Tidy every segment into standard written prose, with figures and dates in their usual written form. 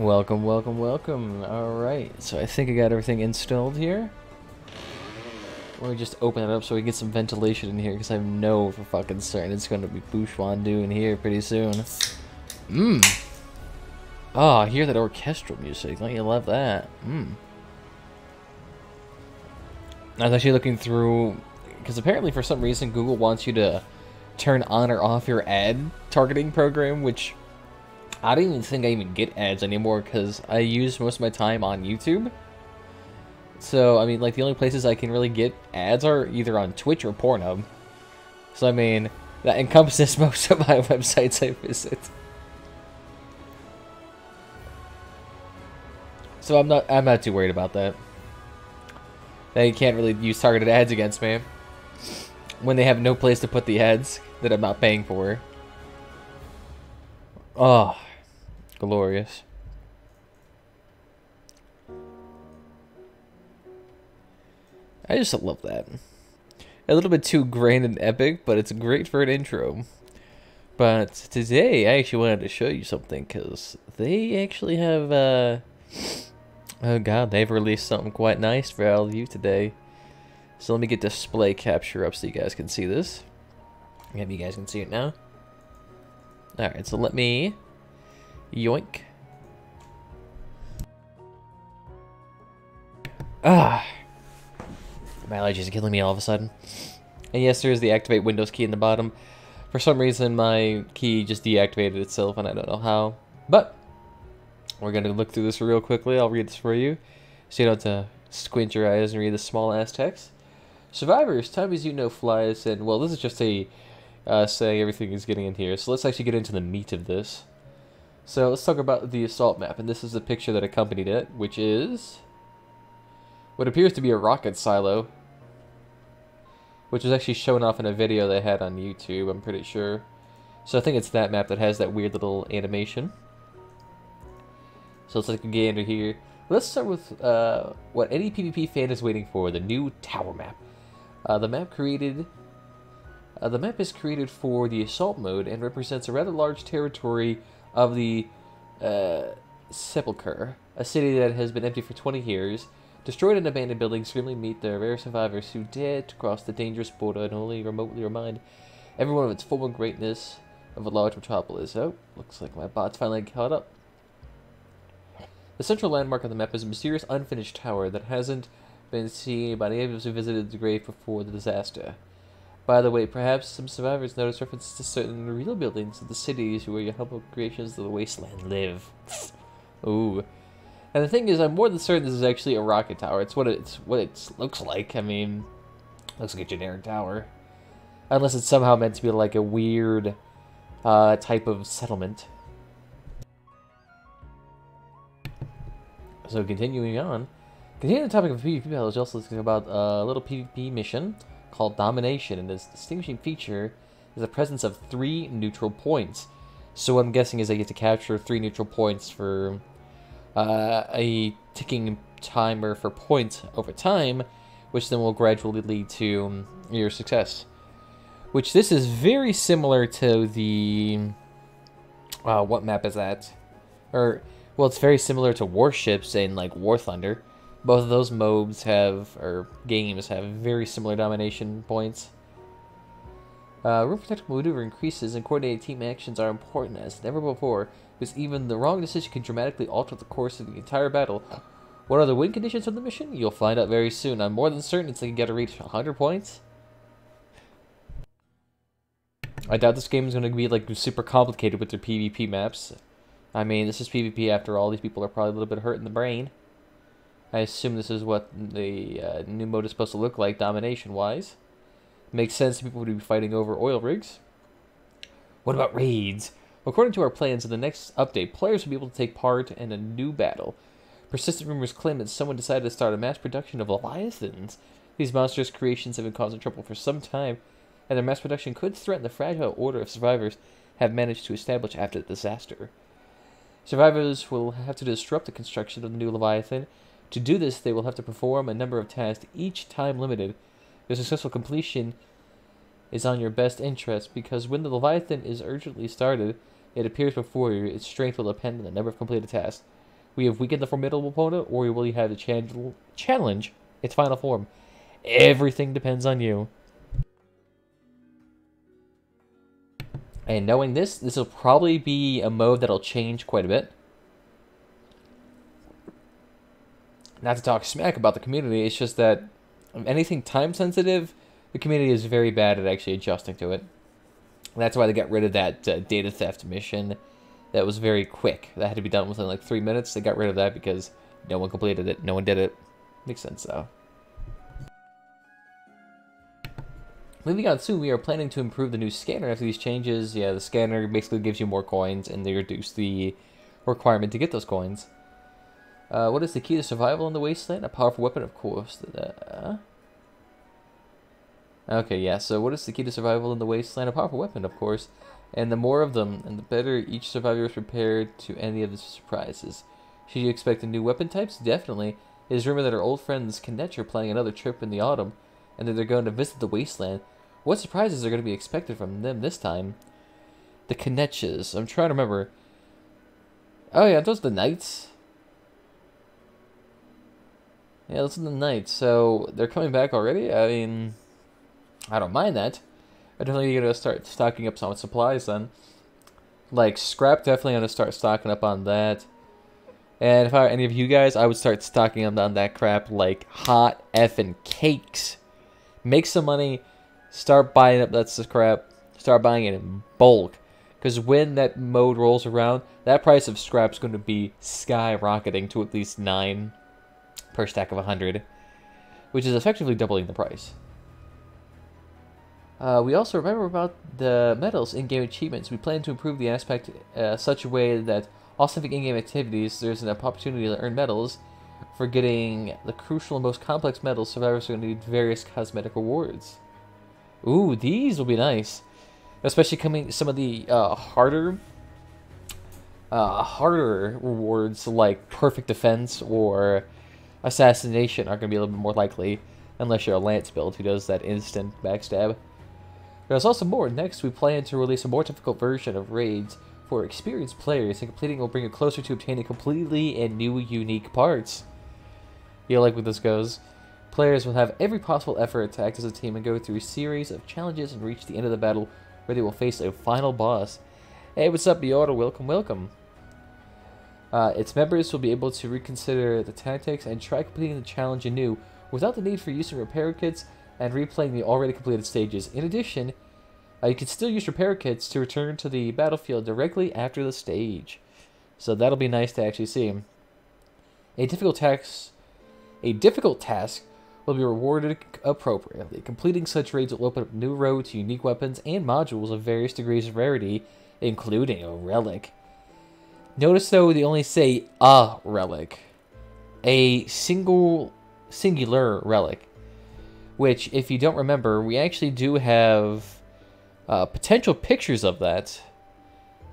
Welcome, welcome, welcome. Alright, so I think I got everything installed here. Let me just open it up so we get some ventilation in here, because I know for fucking certain it's going to be Bushwandu in here pretty soon. Oh, I hear that orchestral music. Don't you love that? I was actually looking through, because apparently for some reason Google wants you to turn on or off your ad targeting program, which I don't even think I even get ads anymore because I use most of my time on YouTube. So, I mean, like, the only places I can really get ads are either on Twitch or Pornhub. So, I mean, that encompasses most of my websites I visit. So I'm not too worried about that. They can't really use targeted ads against me when they have no place to put the ads that I'm not paying for. Oh, glorious. I just love that. A little bit too grand and epic, but it's great for an intro. But today, I actually wanted to show you something, because they actually have, oh god, they've released something quite nice for all of you today. So let me get display capture up so you guys can see this. Maybe you guys can see it now. Alright, so let me yoink. Ah, my allergies are killing me all of a sudden. And yes, there is the activate Windows key in the bottom. For some reason, my key just deactivated itself, and I don't know how. But we're gonna look through this real quickly. I'll read this for you, so you don't have to squint your eyes and read the small ass text. Survivors, time as you know flies, and well, this is just a saying everything is getting in here. So let's actually get into the meat of this. So let's talk about the assault map, and this is the picture that accompanied it, which is what appears to be a rocket silo, which was actually shown off in a video they had on YouTube, I'm pretty sure. So I think it's that map that has that weird little animation. So let's take a gander here. Let's start with what any PvP fan is waiting for, the new tower map. The map is created for the assault mode and represents a rather large territory of the Sepulchre, a city that has been empty for 20 years. Destroyed and abandoned buildings grimly meet the rare survivors who dare to cross the dangerous border and only remotely remind everyone of its former greatness of a large metropolis. Oh, looks like my bot's finally caught up. The central landmark of the map is a mysterious unfinished tower that hasn't been seen by any of us who visited the grave before the disaster. By the way, perhaps some survivors noticed references to certain real buildings of the cities where your humble creations of the wasteland live. Ooh. And the thing is, I'm more than certain this is actually a rocket tower. It's what it looks like. I mean, looks like a generic tower. Unless it's somehow meant to be like a weird type of settlement. So continuing on. Continuing the topic of PvP battles, also talking about a little PvP mission called Domination, and its distinguishing feature is the presence of 3 neutral points. So what I'm guessing is I get to capture 3 neutral points for a ticking timer for points over time, which then will gradually lead to your success. Which this is very similar to the what map is that? Or well, it's very similar to Warships and like War Thunder. Both of those modes have, or games have, very similar domination points. Room for tactical maneuver increases and coordinated team actions are important as never before, because even the wrong decision can dramatically alter the course of the entire battle. What are the win conditions of the mission? You'll find out very soon. I'm more than certain it's like you gotta reach 100 points. I doubt this game is going to be like super complicated with their PvP maps. I mean, this is PvP after all. These people are probably a little bit hurt in the brain. I assume this is what the new mode is supposed to look like, domination-wise. Makes sense people would be fighting over oil rigs. What about raids? According to our plans, in the next update, players will be able to take part in a new battle. Persistent rumors claim that someone decided to start a mass production of Leviathans. These monstrous creations have been causing trouble for some time, and their mass production could threaten the fragile order of survivors have managed to establish after the disaster. Survivors will have to disrupt the construction of the new Leviathan. To do this, they will have to perform a number of tasks, each time limited. Their successful completion is on your best interest, because when the Leviathan is urgently started, it appears before you. Its strength will depend on the number of completed tasks. We have weakened the formidable opponent, or will you have to challenge its final form? Everything depends on you. And knowing this will probably be a mode that'll change quite a bit. Not to talk smack about the community, it's just that anything time sensitive, the community is very bad at actually adjusting to it. That's why they got rid of that data theft mission that was very quick. That had to be done within like 3 minutes. They got rid of that because no one completed it. No one did it. Makes sense, though. Moving on soon, we are planning to improve the new scanner after these changes. Yeah, the scanner basically gives you more coins, and they reduce the requirement to get those coins. What is the key to survival in the wasteland? A powerful weapon, of course. Okay, yeah, so what is the key to survival in the wasteland? A powerful weapon, of course. And the more of them, and the better each survivor is prepared to any of the surprises. Should you expect a new weapon types? Definitely. It is rumored that our old friends Kinetch are planning another trip in the autumn, and that they're going to visit the wasteland. What surprises are going to be expected from them this time? The Kinetches. I'm trying to remember. Oh yeah, those are the knights. Yeah, those are the knights. So they're coming back already? I mean, I don't mind that. I'm definitely going to start stocking up some supplies then. Like scrap, definitely going to start stocking up on that. And if I were any of you guys, I would start stocking up on that crap like hot effing cakes. Make some money. Start buying up that scrap. Start buying it in bulk. Because when that mode rolls around, that price of scrap is going to be skyrocketing to at least 9 per stack of 100. Which is effectively doubling the price. We also remember about the medals in-game achievements. We plan to improve the aspect such a way that all specific in-game activities, there's an opportunity to earn medals. For getting the crucial and most complex medals, survivors are going to need various cosmetic rewards. Ooh, these will be nice. Especially coming some of the harder rewards like perfect defense or assassination are going to be a little bit more likely. Unless you're a Lance build who does that instant backstab. There's also more. Next, we plan to release a more difficult version of raids for experienced players, and completing will bring you closer to obtaining completely and new unique parts. You like where this goes? Players will have every possible effort to act as a team and go through a series of challenges and reach the end of the battle where they will face a final boss. Hey, what's up, Yoda? Welcome, welcome. Its members will be able to reconsider the tactics and try completing the challenge anew without the need for using repair kits and replaying the already completed stages. In addition, you can still use repair kits to return to the battlefield directly after the stage. So that'll be nice to actually see. A difficult task will be rewarded appropriately. Completing such raids will open up new roads to unique weapons and modules of various degrees of rarity, including a relic. Notice though, they only say a relic. A singular relic. Which, if you don't remember, we actually do have potential pictures of that,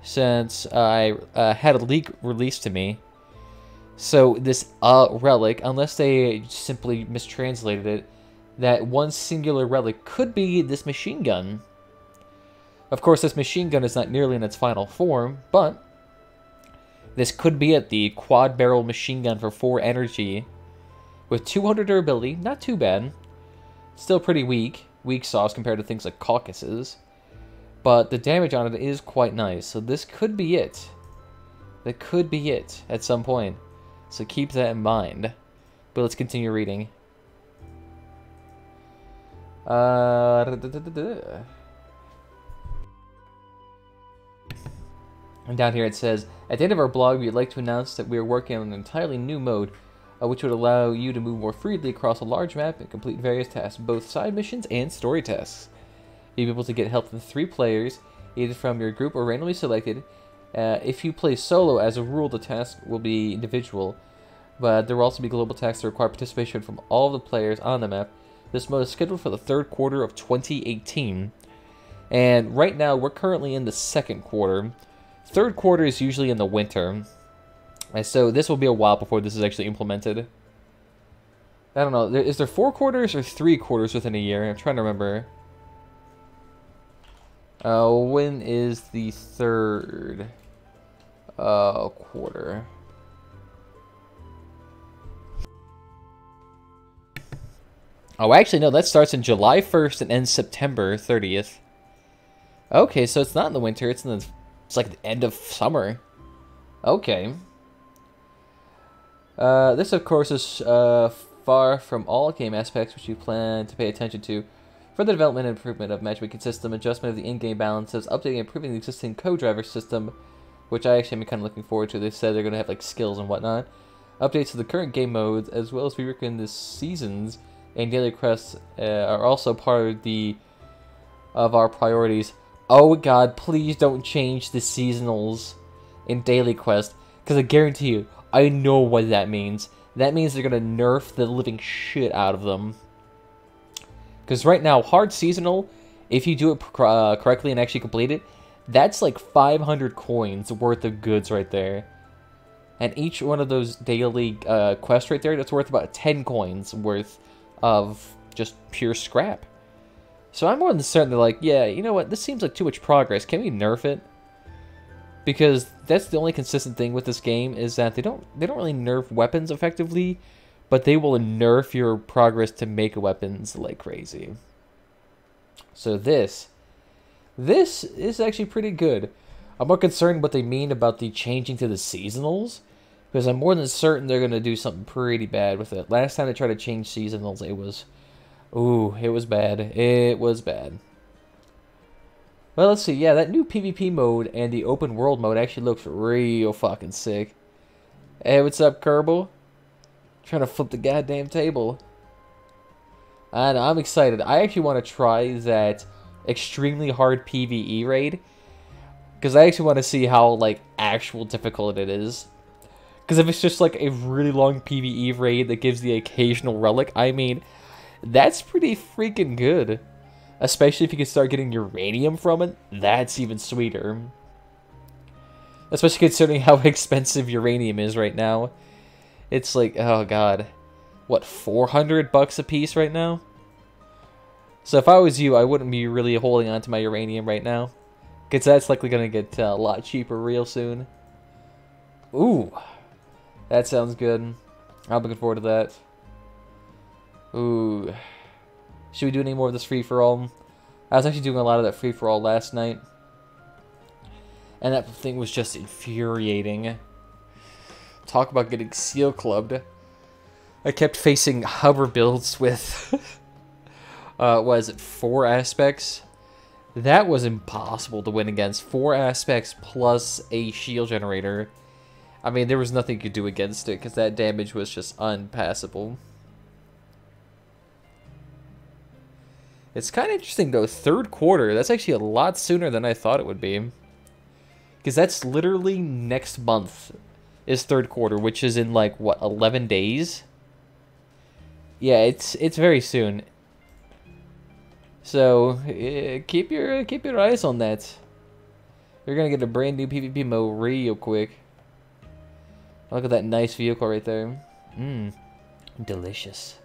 since I had a leak released to me. So this relic, unless they simply mistranslated it, that one singular relic could be this machine gun. Of course, this machine gun is not nearly in its final form, but this could be it, the quad barrel machine gun for 4 energy with 200 durability. Not too bad. Still pretty weak sauce compared to things like Caucasus. But the damage on it is quite nice, so this could be it. That could be it at some point. So keep that in mind. But let's continue reading. And down here it says, at the end of our blog, we'd like to announce that we are working on an entirely new mode, which would allow you to move more freely across a large map and complete various tasks, both side missions and story tasks. You'll be able to get help from 3 players, either from your group or randomly selected. If you play solo, as a rule, the task will be individual, but there will also be global tasks that require participation from all the players on the map. This mode is scheduled for the 3rd quarter of 2018, and right now we're currently in the 2nd quarter. 3rd quarter is usually in the winter, and so this will be a while before this is actually implemented. I don't know, is there 4 quarters or 3 quarters within a year? I'm trying to remember. When is the 3rd quarter? Oh, actually, no, that starts in July 1st and ends September 30th. Okay, so it's not in the winter, it's like the end of summer. Okay. This, of course, is far from all game aspects which you plan to pay attention to. Further development and improvement of matchmaking system, adjustment of the in-game balances, updating and improving the existing co-driver system, which I actually am kind of looking forward to. They said they're going to have like skills and whatnot. Updates to the current game modes, as well as reworking the seasons and daily quests are also part of our priorities. Oh god, please don't change the seasonals in daily quest, because I guarantee you, I know what that means. That means they're going to nerf the living shit out of them. Because right now, hard seasonal, if you do it correctly and actually complete it, that's like 500 coins worth of goods right there. And each one of those daily quests right there, that's worth about 10 coins worth of just pure scrap. So I'm more than certain they're like, yeah, you know what, this seems like too much progress. Can we nerf it? Because that's the only consistent thing with this game, is that they don't really nerf weapons effectively, but they will nerf your progress to make weapons like crazy. So this is actually pretty good. I'm more concerned what they mean about the changing to the seasonals, because I'm more than certain they're going to do something pretty bad with it. Last time they tried to change seasonals, it was... Ooh, it was bad. It was bad. Well, let's see. Yeah, that new PvP mode and the open world mode actually looks real fucking sick. Hey, what's up, Kerbal? Trying to flip the goddamn table. And I'm excited. I actually want to try that extremely hard PvE raid, because I actually want to see how, like, actual difficult it is. Because if it's just, like, a really long PvE raid that gives the occasional relic, I mean, that's pretty freaking good. Especially if you can start getting uranium from it, that's even sweeter. Especially considering how expensive uranium is right now. It's like, oh god, what, 400 bucks a piece right now? So if I was you, I wouldn't be really holding on to my uranium right now, because that's likely going to get a lot cheaper real soon. Ooh, that sounds good. I'm looking forward to that. Ooh. Should we do any more of this free-for-all? I was actually doing a lot of that free-for-all last night, and that thing was just infuriating. Talk about getting seal clubbed. I kept facing hover builds with, what is it, 4 aspects? That was impossible to win against. 4 aspects plus a shield generator. I mean, there was nothing you could do against it, because that damage was just unpassable. It's kind of interesting, though. 3rd quarter, that's actually a lot sooner than I thought it would be. Because that's literally next month is 3rd quarter, which is in, like, what, 11 days? Yeah, it's very soon. So, keep your eyes on that. You're gonna get a brand new PvP mode real quick. Look at that nice vehicle right there. Mmm, delicious.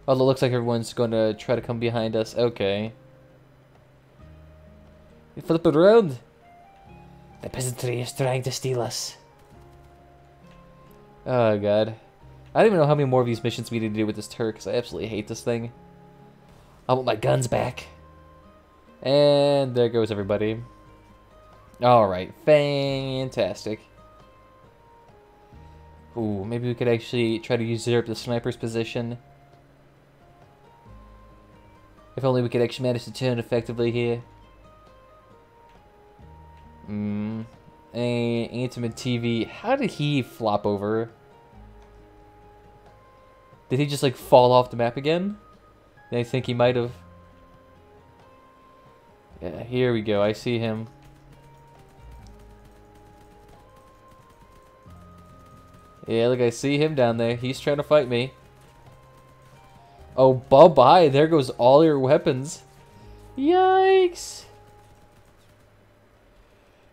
Oh, it looks like everyone's going to try to come behind us. Okay. You flip it around. The peasantry is trying to steal us. Oh, God. I don't even know how many more of these missions we need to do with this turret, because I absolutely hate this thing. I want my guns back. And there goes everybody. Alright, fantastic. Ooh, maybe we could actually try to usurp the sniper's position. If only we could actually manage to turn effectively here. Intimate TV. How did he flop over? Did he just like fall off the map again? I think he might have. Yeah, here we go. I see him. Yeah, look, I see him down there. He's trying to fight me. Oh, bye-bye. There goes all your weapons. Yikes.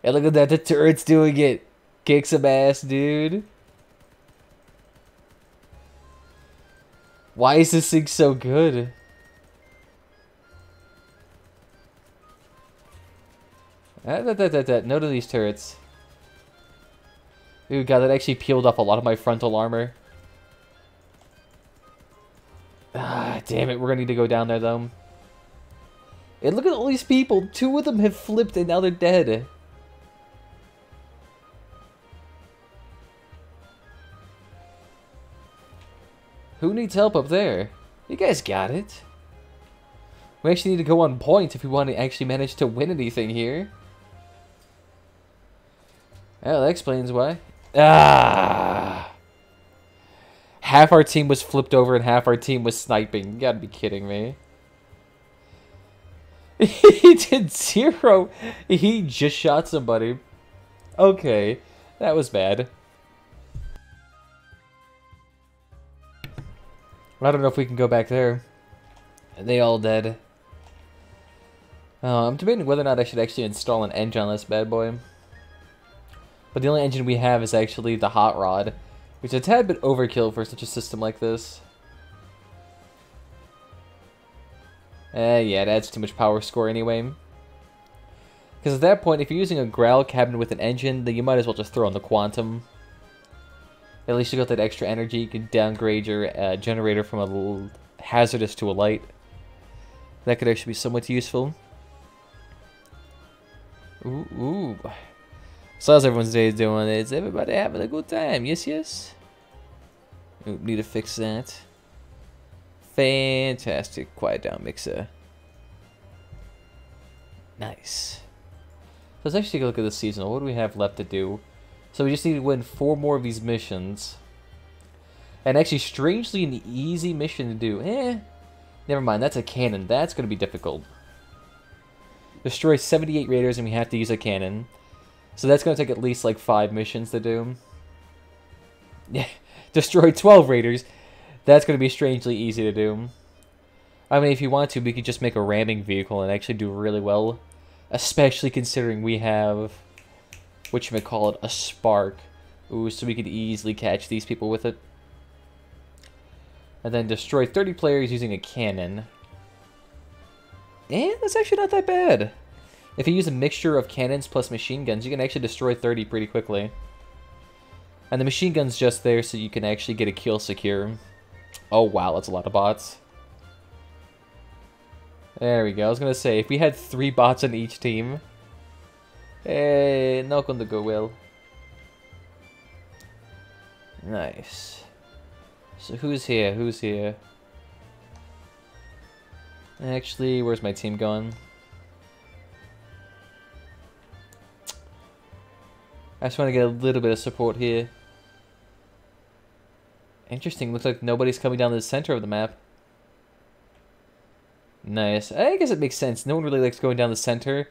Hey, look at that. The turret's doing it. Kick some ass, dude. Why is this thing so good? No to these turrets. Ooh, God, that actually peeled off a lot of my frontal armor. Ah, damn it. We're gonna need to go down there, though. And look at all these people. 2 of them have flipped and now they're dead. Who needs help up there? You guys got it. We actually need to go on point if we want to actually manage to win anything here. Oh, that explains why. Ah! Half our team was flipped over and half our team was sniping. You gotta be kidding me. He did 0. He just shot somebody. Okay, that was bad. I don't know if we can go back there. Are they all dead? I'm debating whether or not I should actually install an engine on this bad boy. But the only engine we have is actually the hot rod, which is a tad bit overkill for such a system like this. Yeah, it adds too much power score anyway. Because at that point, if you're using a growl cabinet with an engine, then you might as well just throw on the quantum. At least you got that extra energy. You can downgrade your generator from a hazardous to a light. That could actually be somewhat useful. Ooh. So how's everyone's day doing? Is everybody having a good time? Yes, yes? Oop, need to fix that. Fantastic. Quiet down, mixer. Nice. So let's actually take a look at the seasonal. What do we have left to do? So we just need to win 4 more of these missions. And actually, strangely, an easy mission to do. Never mind. That's a cannon. That's going to be difficult. Destroy 78 raiders and we have to use a cannon. So that's going to take at least like 5 missions to do. Yeah. Destroy 12 raiders. That's going to be strangely easy to do. I mean, if you want to, we could just make a ramming vehicle and actually do really well. Especially considering we have, whatchamacallit, a spark. Ooh, so we could easily catch these people with it. And then destroy 30 players using a cannon. And that's actually not that bad. If you use a mixture of cannons plus machine guns, you can actually destroy 30 pretty quickly. And the machine gun's just there so you can actually get a kill secure. Oh wow, that's a lot of bots. There we go. I was going to say, if we had 3 bots on each team... not going to go well. Nice. So who's here? Who's here? Actually, where's my team going? I just want to get a little bit of support here. Interesting. Looks like nobody's coming down the center of the map. Nice. I guess it makes sense. No one really likes going down the center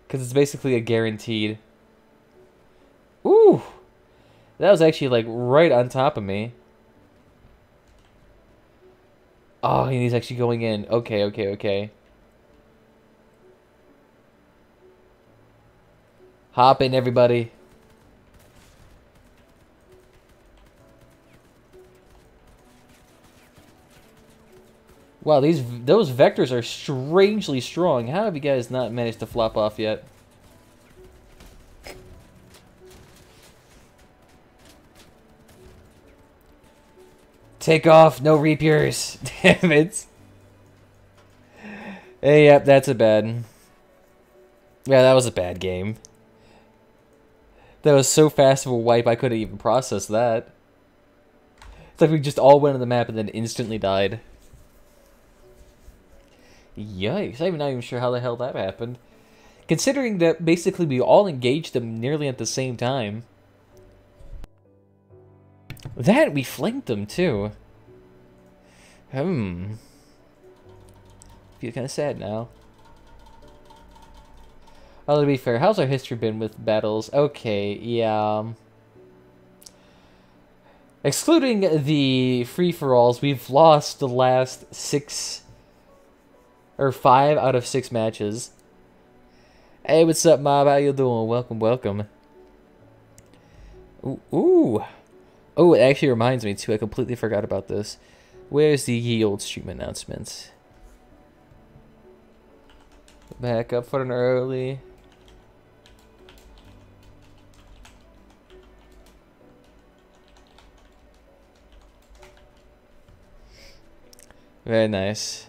because it's basically a guaranteed. Ooh! That was actually like right on top of me. Oh, and he's actually going in. Okay, okay, okay. Hop in, everybody. Wow, those vectors are strangely strong. How have you guys not managed to flop off yet? Take off, no rapiers. Damn it. Hey, yep, that's a bad. Yeah, that was a bad game. That was so fast of a wipe, I couldn't even process that. It's like we just all went on the map and then instantly died. Yikes, I'm not even sure how the hell that happened. Considering that basically we all engaged them nearly at the same time. That, we flanked them too. Feel kind of sad now. Oh, to be fair, how's our history been with battles? Okay, yeah. Excluding the free-for-alls, we've lost the last 6... or 5 out of 6 matches. Hey, what's up, mob? How you doing? Welcome, welcome. Ooh. Oh, it actually reminds me, too. I completely forgot about this. Where's the ye old stream announcements? Back up for an early. Very nice.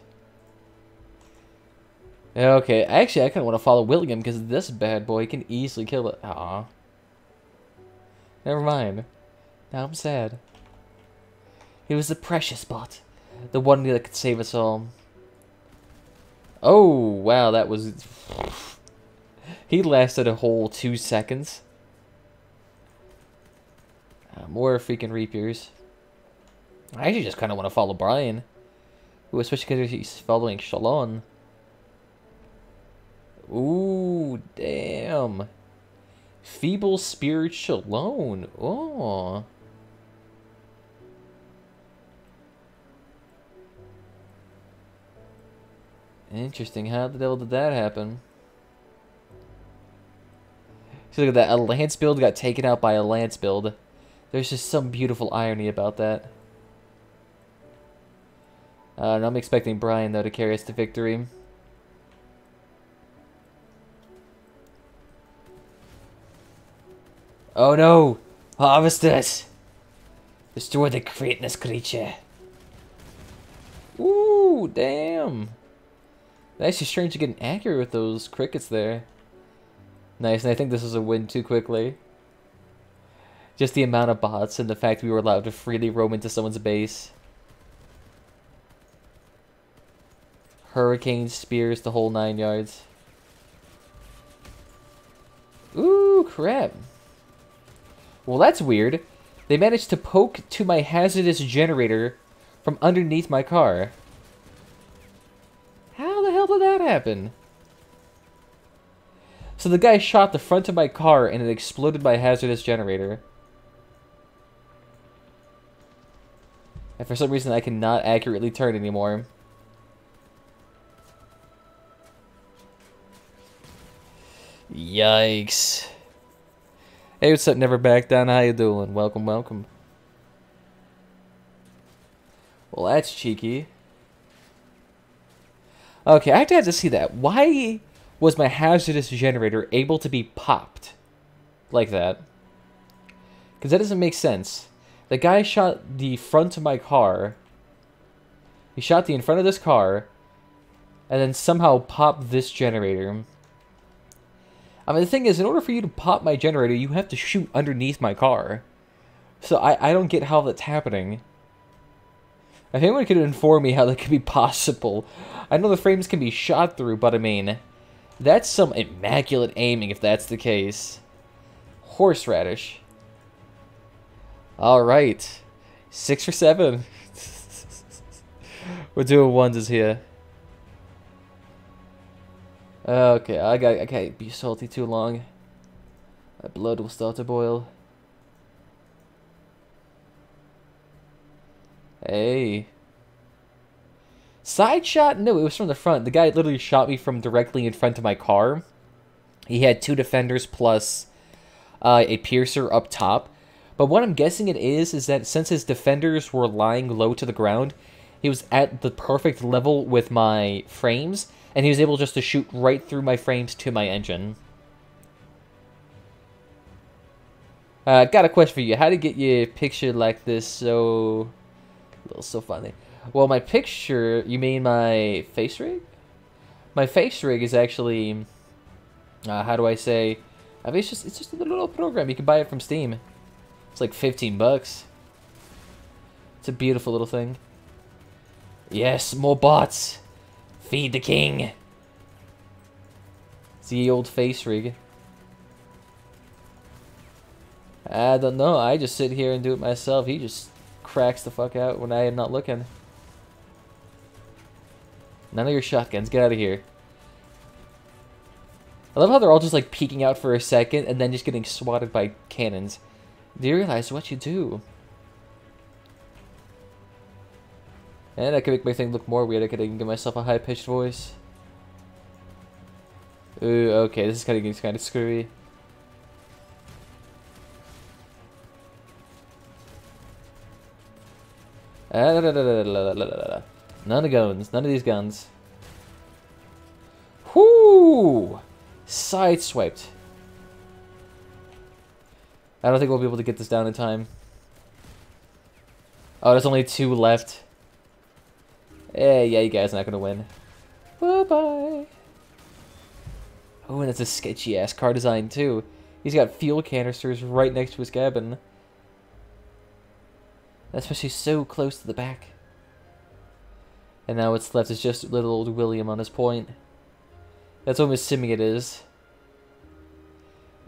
Okay, actually, I kind of want to follow William because this bad boy can easily kill it. Aw. Never mind. Now I'm sad. He was the precious bot. The one that could save us all. Oh, wow, that was... He lasted a whole 2 seconds. More freaking Reapers. I actually just kind of want to follow Brian. Ooh, especially because he's following Shalon. Ooh, damn. Feeble Spirit Shalon. Oh. Interesting. How the devil did that happen? So look at that. A Lance build got taken out by a Lance build. There's just some beautiful irony about that. And I'm expecting Brian, though, to carry us to victory. Oh no! Harvest us! Destroy the greatness creature. Ooh, damn! That's actually strange to get accurate with those crickets there. Nice, and I think this is a win too quickly. Just the amount of bots and the fact we were allowed to freely roam into someone's base. Hurricane spears, the whole 9 yards. Ooh, crap. Well, that's weird. They managed to poke to my hazardous generator from underneath my car. How the hell did that happen? So the guy shot the front of my car and it exploded my hazardous generator. And for some reason I cannot accurately turn anymore. Yikes. Hey, what's up, Never Back Down? How you doing? Welcome, welcome. Well, that's cheeky. Okay, I have to see that. Why was my hazardous generator able to be popped like that? Because that doesn't make sense. The guy shot the front of my car. He shot the in front of this car. And then somehow popped this generator. I mean, the thing is, in order for you to pop my generator, you have to shoot underneath my car. So I don't get how that's happening. If anyone could inform me how that could be possible. I know the frames can be shot through, but I mean, that's some immaculate aiming if that's the case. Horseradish. Alright. 6 for 7. We're doing ones here. Okay, I can't be salty too long. My blood will start to boil. Hey. Side shot? No, it was from the front. The guy literally shot me from directly in front of my car. He had 2 defenders plus a piercer up top. But what I'm guessing it is that since his defenders were lying low to the ground, he was at the perfect level with my frames, and he was able just to shoot right through my frames to my engine. Got a question for you. How to get your picture like this so funny? Well, my picture, you mean my face rig? My face rig is actually, how do I say? I mean, it's just a little program. You can buy it from Steam. It's like 15 bucks. It's a beautiful little thing. Yes, more bots. Feed the king. It's the old face rig. I don't know. I just sit here and do it myself. He just cracks the fuck out when I am not looking. None of your shotguns. Get out of here. I love how they're all just like peeking out for a second and then just getting swatted by cannons. Do you realize what you do? And I could make my thing look more weird. I could give myself a high-pitched voice. Ooh, okay, this is kind of screwy. None of guns. None of these guns. Whoo! Sideswiped. I don't think we'll be able to get this down in time. Oh, there's only 2 left. Yeah, you guys are not gonna win. Bye-bye. Oh, and it's a sketchy-ass car design, too. He's got fuel canisters right next to his cabin. Especially so close to the back. And now what's left is just little old William on his point. That's what I'm assuming it is.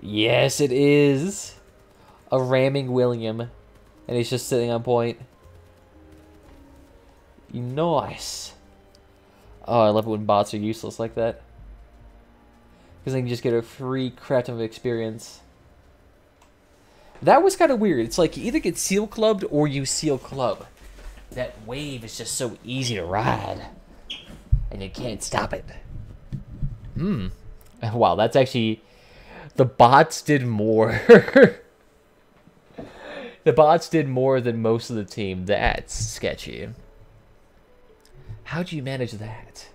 Yes, it is! A ramming William. And he's just sitting on point. Nice. Oh, I love it when bots are useless like that. Because they can just get a free crap ton of experience. That was kind of weird. It's like you either get seal clubbed or you seal club. That wave is just so easy to ride. And you can't stop it. Wow, that's actually... The bots did more. The bots did more than most of the team. That's sketchy. How'd you manage that?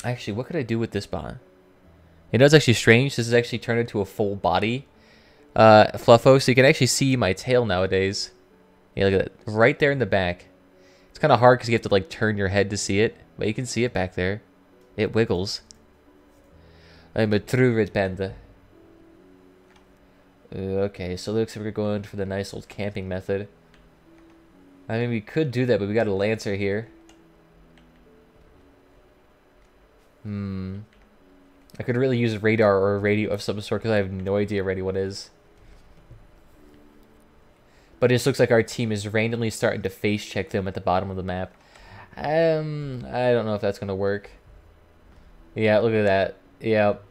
Actually, what could I do with this bot? You know, it's actually strange. This is actually turned into a full body fluffo, so you can actually see my tail nowadays. Yeah, look at that. Right there in the back. It's kind of hard because you have to, like, turn your head to see it. But you can see it back there. It wiggles. I'm a true red panda. Okay, so it looks like we're going for the nice old camping method. I mean, we could do that, but we got a Lancer here. I could really use a radar or a radio of some sort because I have no idea where anyone is. But it just looks like our team is randomly starting to face check them at the bottom of the map. I don't know if that's going to work. Yeah, look at that. Yep.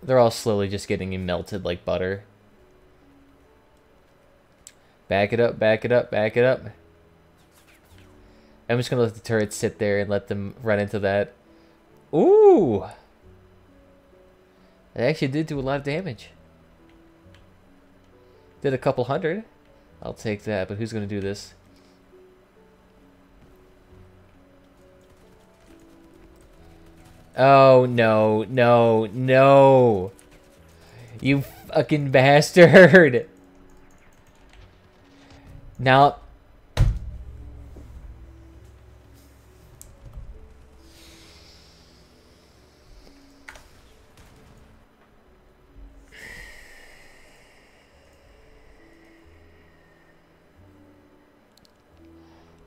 They're all slowly just getting melted like butter. Back it up, back it up, back it up. I'm just going to let the turrets sit there and let them run into that. Ooh! It actually did do a lot of damage. Did a couple hundred. I'll take that, but who's going to do this? Oh, no, no, no. You fucking bastard. Now...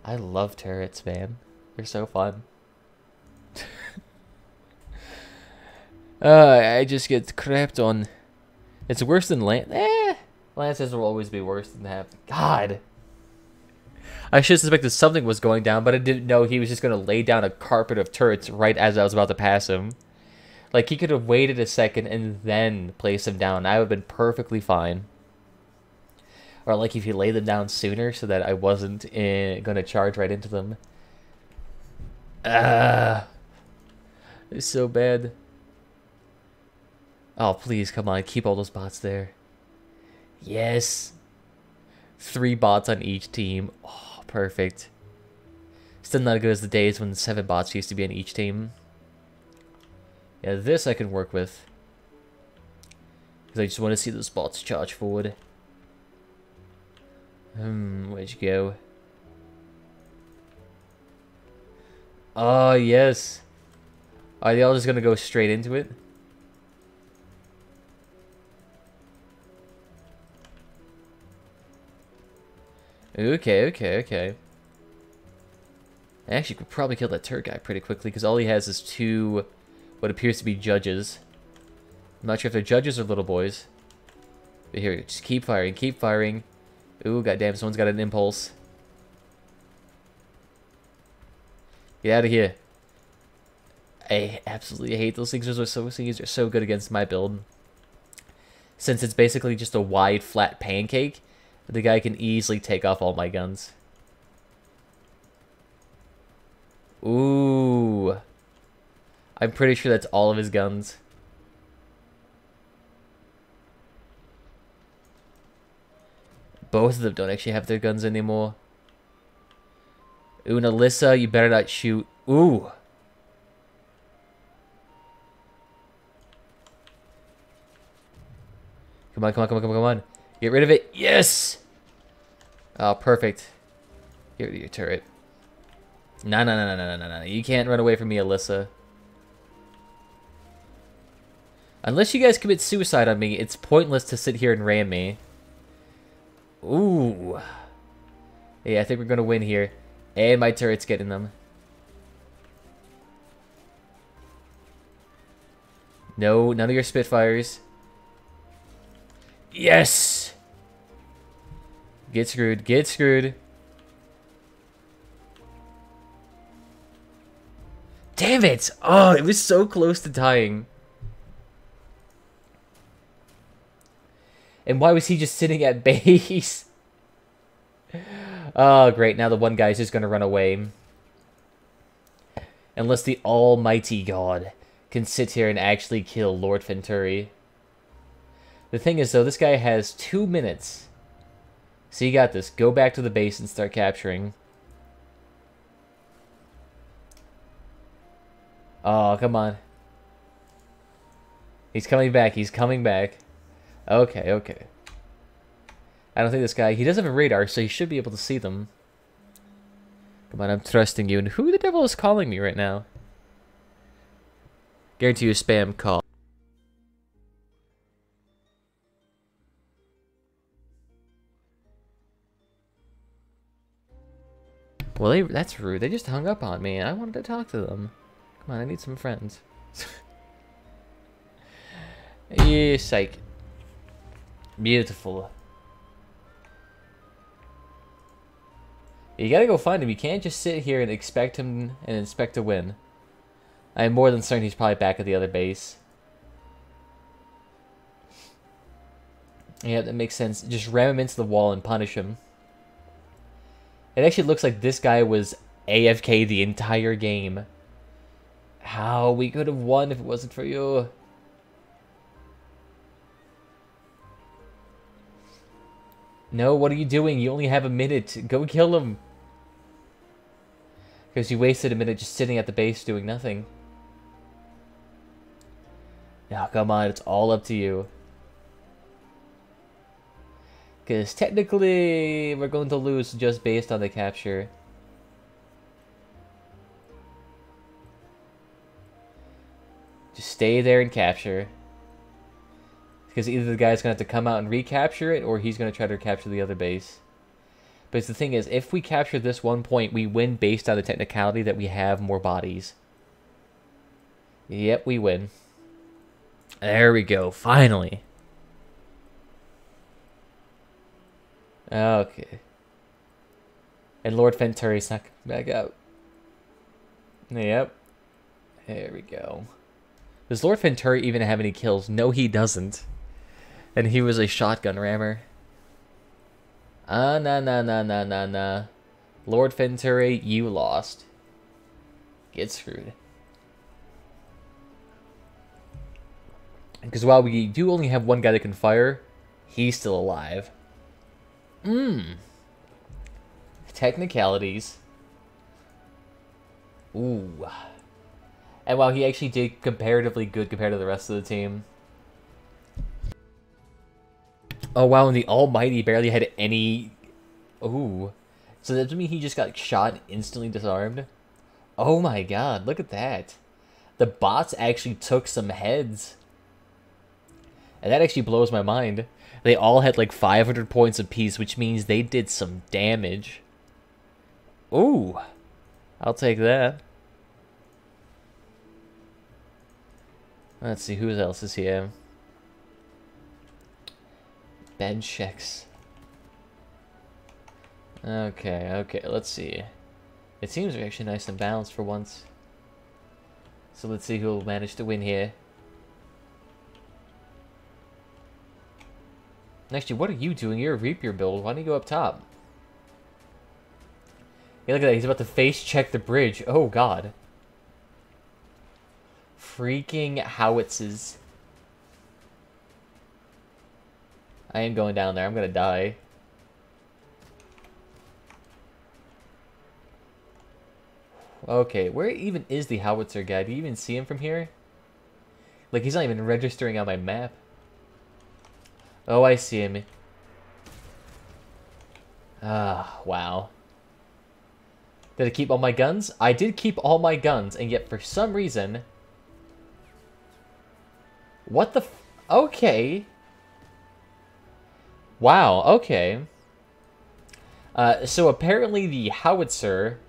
I love turrets, man. They're so fun. I just get crapped on. It's worse than Lances will always be worse than that. God. I should have suspected something was going down, but I didn't know he was just going to lay down a carpet of turrets right as I was about to pass him. Like, he could have waited a second and then placed them down. I would have been perfectly fine. Or like if he laid them down sooner so that I wasn't going to charge right into them. It's so bad. Oh, please, come on. Keep all those bots there. Yes. 3 bots on each team. Oh, perfect. Still not as good as the days when 7 bots used to be on each team. Yeah, this I can work with. Because I just want to see those bots charge forward. Where'd you go? Oh, yes. Are they all just going to go straight into it? Okay, okay, okay. I actually could probably kill that turret guy pretty quickly because all he has is 2 what appears to be judges. I'm not sure if they're judges or little boys. But here, just keep firing, keep firing. Ooh, goddamn, someone's got an impulse. Get out of here. I absolutely hate those things. Those are so good against my build. Since it's basically just a wide, flat pancake, the guy can easily take off all my guns. Ooh. I'm pretty sure that's all of his guns. Both of them don't actually have their guns anymore. Ooh, and Alyssa, you better not shoot. Ooh. Come on, come on, come on, come on, come on. Get rid of it. Yes! Oh, perfect. Get rid of your turret. No, no, no, no, no, no, no. You can't run away from me, Alyssa. Unless you guys commit suicide on me, it's pointless to sit here and ram me. Ooh. Yeah, I think we're going to win here. And my turret's getting them. No, none of your Spitfires. Yes! Get screwed. Get screwed. Damn it! Oh, it was so close to dying. And why was he just sitting at base? Oh, great. Now the one guy's just going to run away. Unless the almighty god can sit here and actually kill Lord Venturi. The thing is, though, this guy has 2 minutes. So you got this. Go back to the base and start capturing. Oh, come on. He's coming back. He's coming back. Okay, okay. I don't think this guy... He does have a radar, so he should be able to see them. Come on, I'm trusting you. And who the devil is calling me right now? Guarantee you a spam call. Well, that's rude. They just hung up on me. I wanted to talk to them. Come on, I need some friends. Yeah, psych. Beautiful. You gotta go find him. You can't just sit here and expect him and expect to win. I am more than certain he's probably back at the other base. Yeah, that makes sense. Just ram him into the wall and punish him. It actually looks like this guy was AFK the entire game. How we could have won if it wasn't for you. No, what are you doing? You only have a minute. Go kill him. Because you wasted a minute just sitting at the base doing nothing. Now, come on. It's all up to you. Because technically, we're going to lose just based on the capture. Just stay there and capture. Because either the guy's going to have to come out and recapture it, or he's going to try to capture the other base. But the thing is, if we capture this one point, we win based on the technicality that we have more bodies. Yep, we win. There we go, finally. Okay. And Lord Venturi's not coming back out. Yep. There we go. Does Lord Venturi even have any kills? No, he doesn't. And he was a shotgun rammer. Nah. Lord Venturi, you lost. Get screwed. Because while we do only have one guy that can fire, he's still alive. Technicalities. Ooh. And while he actually did comparatively good compared to the rest of the team. Oh wow, and the Almighty barely had any... Ooh. So that means he just got shot and instantly disarmed? Oh my god, look at that. The bots actually took some heads. And that actually blows my mind. They all had like 500 points apiece, which means they did some damage. Ooh. I'll take that. Let's see, who else is here? Bed checks. Okay, let's see. It seems we're actually nice and balanced for once. So let's see who'll manage to win here. Actually, what are you doing? You're a Reaper build. Why don't you go up top? Yeah, look at that. He's about to face check the bridge. Oh, God. Freaking howitzes. I am going down there. I'm gonna die. Okay, where even is the howitzer guy? Do you even see him from here? Like, he's not even registering on my map. Oh, I see him. Wow. Did I keep all my guns? I did keep all my guns, and yet for some reason... What the f... Okay. Wow, okay. So apparently the howitzer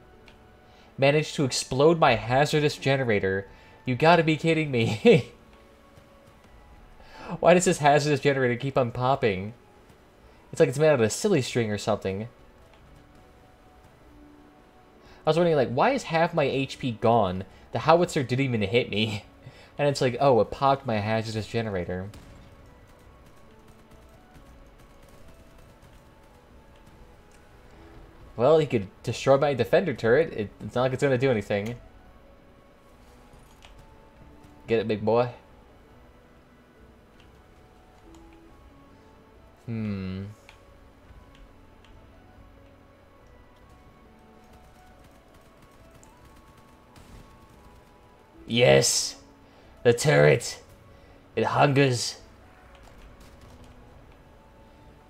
managed to explode my hazardous generator. You gotta be kidding me. Why does this hazardous generator keep on popping? It's like it's made out of silly string or something. I was wondering, like, why is half my HP gone? The howitzer didn't even hit me. And it's like, oh, it popped my hazardous generator. Well, he could destroy my defender turret. It's not like it's going to do anything. Get it, big boy? Yes! The turret! It hungers.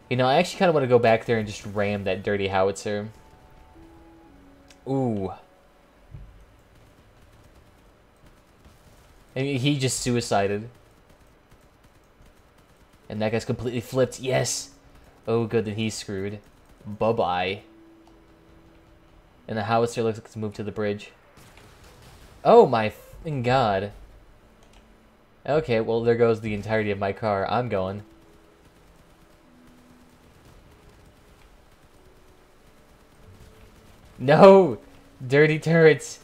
You know, I actually kind of want to go back there and just ram that dirty howitzer. Ooh. I mean, he just suicided. And that guy's completely flipped. Yes! Oh, good, then he's screwed. Bye-bye. And the howitzer looks like it's moved to the bridge. Oh, my f***ing god. Okay, well, there goes the entirety of my car. I'm going. No! Dirty turrets!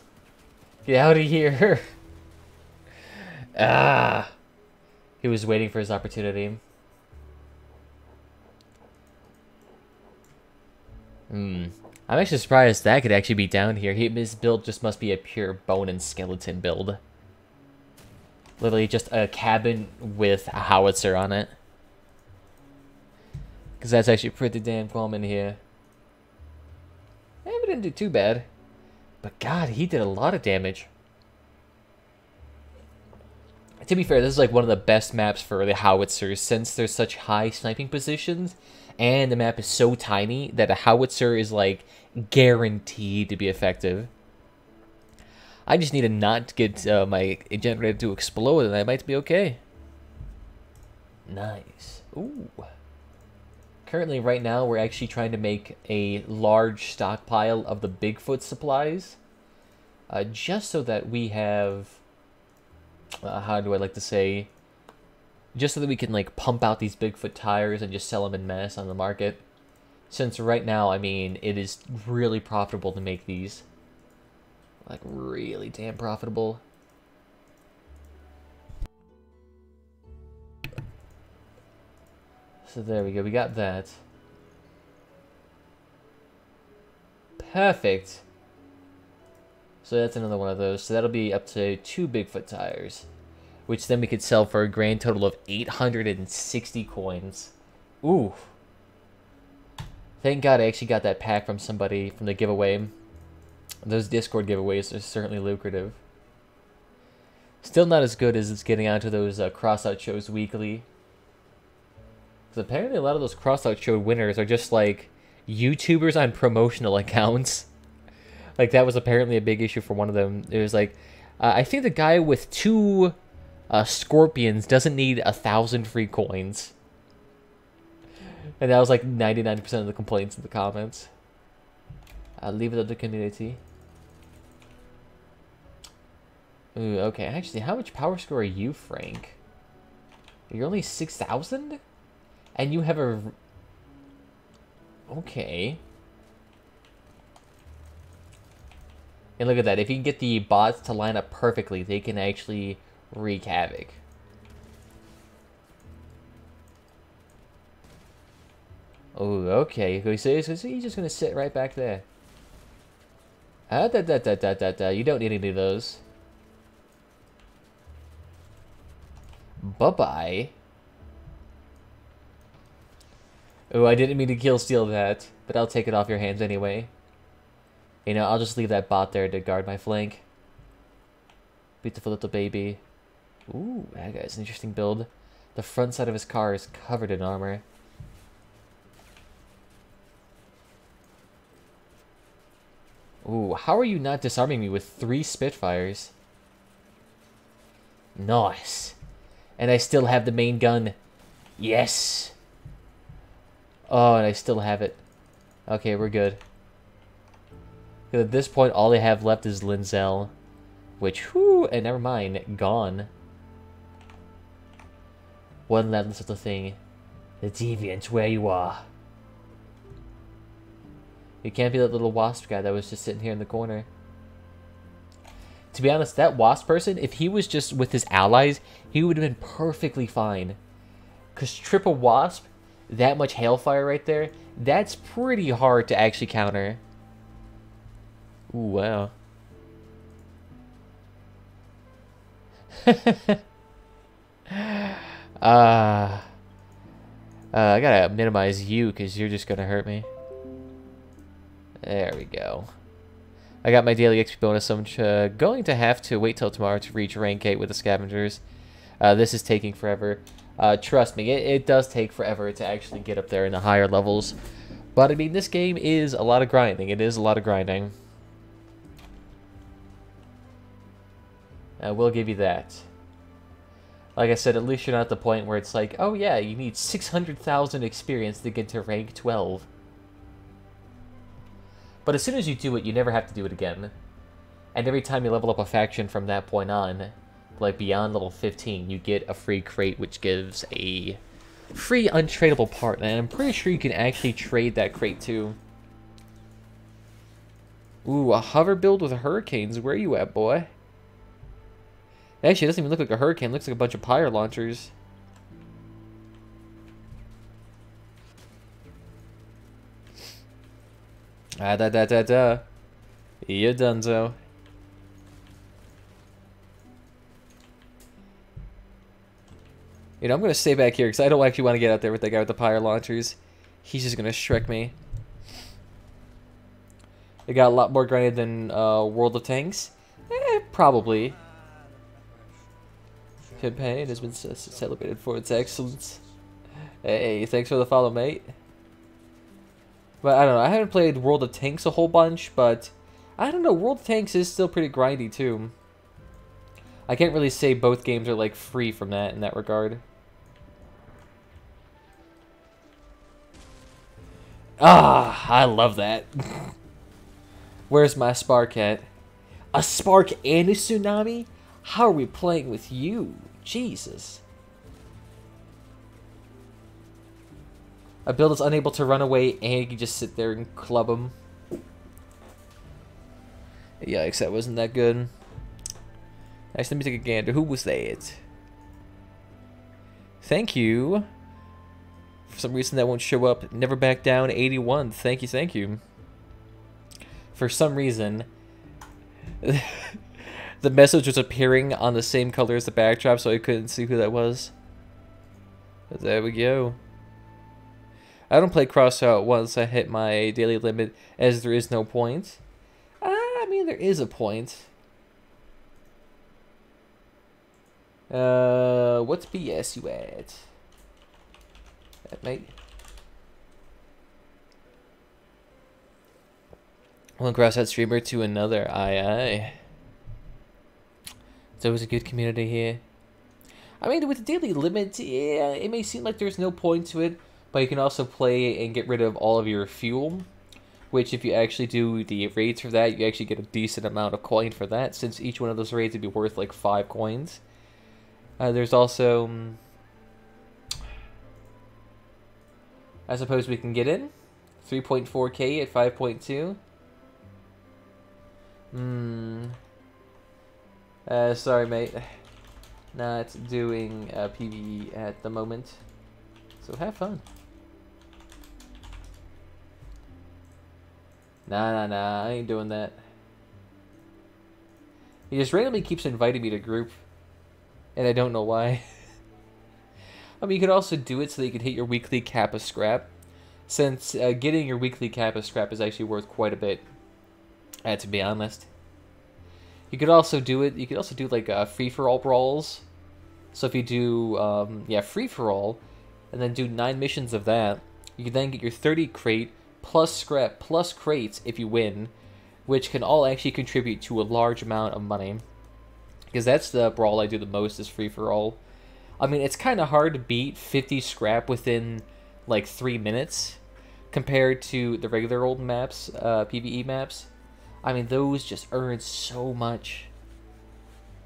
Get out of here! Ah! He was waiting for his opportunity. I'm actually surprised that could actually be down here. His build just must be a pure bone and skeleton build. Literally just a cabin with a howitzer on it. Because that's actually pretty damn common here. We didn't do too bad. But god, he did a lot of damage. To be fair, this is like one of the best maps for the howitzers since there's such high sniping positions. And the map is so tiny that a howitzer is like guaranteed to be effective. I just need to not get my generator to explode and I might be okay. Nice. Ooh. Currently, right now, we're actually trying to make a large stockpile of the Bigfoot supplies. Just so that we have... how do I like to say? Just so that we can, like, pump out these Bigfoot tires and just sell them en masse on the market. Since right now, I mean, it is really profitable to make these. Like, really damn profitable. So there we go, we got that. Perfect. So that's another one of those. So that'll be up to 2 Bigfoot tires. Which then we could sell for a grand total of 860 coins. Ooh. Thank God I actually got that pack from somebody from the giveaway. Those Discord giveaways are certainly lucrative. Still not as good as it's getting onto those Crossout shows weekly. Because apparently a lot of those Crossout show winners are just like YouTubers on promotional accounts. Like that was apparently a big issue for one of them. It was like, I think the guy with 2 scorpions doesn't need 1,000 free coins. And that was like 99% of the complaints in the comments. Leave it up to the community. Ooh, okay. Actually, how much power score are you, Frank? You're only 6,000? And you have a... Okay. And look at that. If you can get the bots to line up perfectly, they can actually wreak havoc. Oh, okay. So he's just going to sit right back there. You don't need any of those. Bye-bye. Oh, I didn't mean to kill steal that, but I'll take it off your hands anyway. You know, I'll just leave that bot there to guard my flank. Beautiful little baby. Ooh, that guy's an interesting build. The front side of his car is covered in armor. Ooh, how are you not disarming me with 3 Spitfires? Nice. And I still have the main gun. Yes. Oh, and I still have it. Okay, we're good. At this point, all they have left is Linzel. Which, whoo, and never mind, gone. One last little thing. The Deviant, where you are. You can't be that little wasp guy that was just sitting here in the corner. To be honest, that wasp person, if he was just with his allies, he would have been perfectly fine. Because triple wasp, that much hailfire right there, that's pretty hard to actually counter. Ooh, wow. I gotta minimize you because you're just gonna hurt me. There we go. I got my daily XP bonus, so I'm going to have to wait till tomorrow to reach rank 8 with the scavengers. This is taking forever. Trust me, it does take forever to actually get up there in the higher levels. But, I mean, this game is a lot of grinding. It is a lot of grinding. I will give you that. Like I said, at least you're not at the point where it's like, oh yeah, you need 600,000 experience to get to rank 12. But as soon as you do it, you never have to do it again. And every time you level up a faction from that point on, like beyond level 15, you get a free crate, which gives a free untradeable part. And I'm pretty sure you can actually trade that crate too. Ooh, a hover build with hurricanes. Where are you at, boy? Actually, it doesn't even look like a hurricane. It looks like a bunch of pyre launchers. Ah, da. You're donezo. You know, I'm going to stay back here because I don't actually want to get out there with that guy with the pyre launchers. He's just going to Shrek me. They got a lot more grinded than World of Tanks. Probably. Campaign has been celebrated for its excellence. Hey, thanks for the follow, mate. But I don't know, I haven't played World of Tanks a whole bunch, but I don't know, World of Tanks is still pretty grindy too. I can't really say both games are like free from that in that regard. Ah, I love that. Where's my spark at? A spark and a tsunami? How are we playing with you? Jesus. A build is unable to run away and you can just sit there and club him. Yikes, that wasn't that good. Nice, let me take a gander. Who was that? Thank you. For some reason that won't show up. Never back down 81. Thank you, thank you. For some reason... the message was appearing on the same color as the backdrop, so I couldn't see who that was. But there we go. I don't play Crossout once I hit my daily limit, as there is no point. I mean, there is a point. What's BS you at? That mate. One Crossout streamer to another. Aye. It's always a good community here. I mean, with the daily limit, yeah, it may seem like there's no point to it, but you can also play and get rid of all of your fuel, which if you actually do the raids for that, you actually get a decent amount of coin for that, since each one of those raids would be worth like 5 coins. There's also... I suppose we can get in. 3.4k at 5.2. Sorry, mate. Not doing PvE at the moment. So have fun. Nah, I ain't doing that. He just randomly keeps inviting me to group. And I don't know why. I mean, you could also do it so that you could hit your weekly cap of scrap. Since getting your weekly cap of scrap is actually worth quite a bit. To be honest. You could also do it. You could also do like free-for-all brawls. So if you do, free-for-all, and then do 9 missions of that, you can then get your 30 crate plus scrap plus crates if you win, which can all actually contribute to a large amount of money. Because that's the brawl I do the most, is free-for-all. I mean, it's kind of hard to beat 50 scrap within, like, 3 minutes, compared to the regular old maps, PvE maps. I mean, those just earn so much.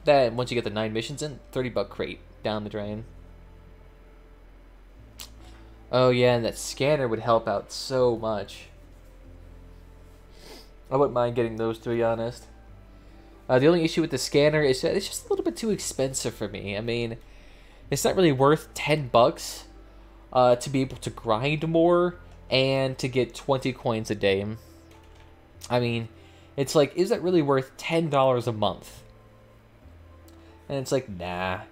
Then, once you get the 9 missions in, $30 crate, down the drain. Oh yeah, and that scanner would help out so much. I wouldn't mind getting those, to be honest. The only issue with the scanner is that it's just a little bit too expensive for me. I mean, it's not really worth $10 to be able to grind more and to get 20 coins a day. I mean, it's like, is that really worth $10 a month? And it's like, nah.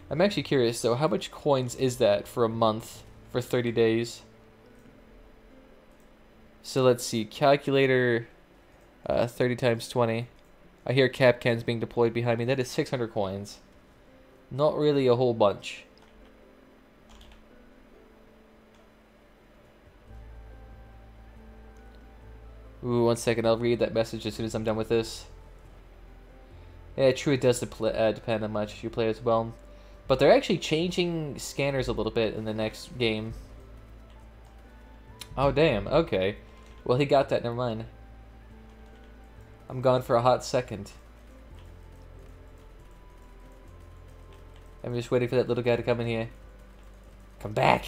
I'm actually curious, though, how much coins is that for a month for 30 days? So let's see, calculator, 30 times 20. I hear cap cans being deployed behind me. That is 600 coins. Not really a whole bunch. Ooh, 1 second. I'll read that message as soon as I'm done with this. Yeah, true, it does depend on much you play as well. But they're actually changing scanners a little bit in the next game. Oh, damn. Okay. Well, he got that. Never mind. I'm gone for a hot second. I'm just waiting for that little guy to come in here. Come back!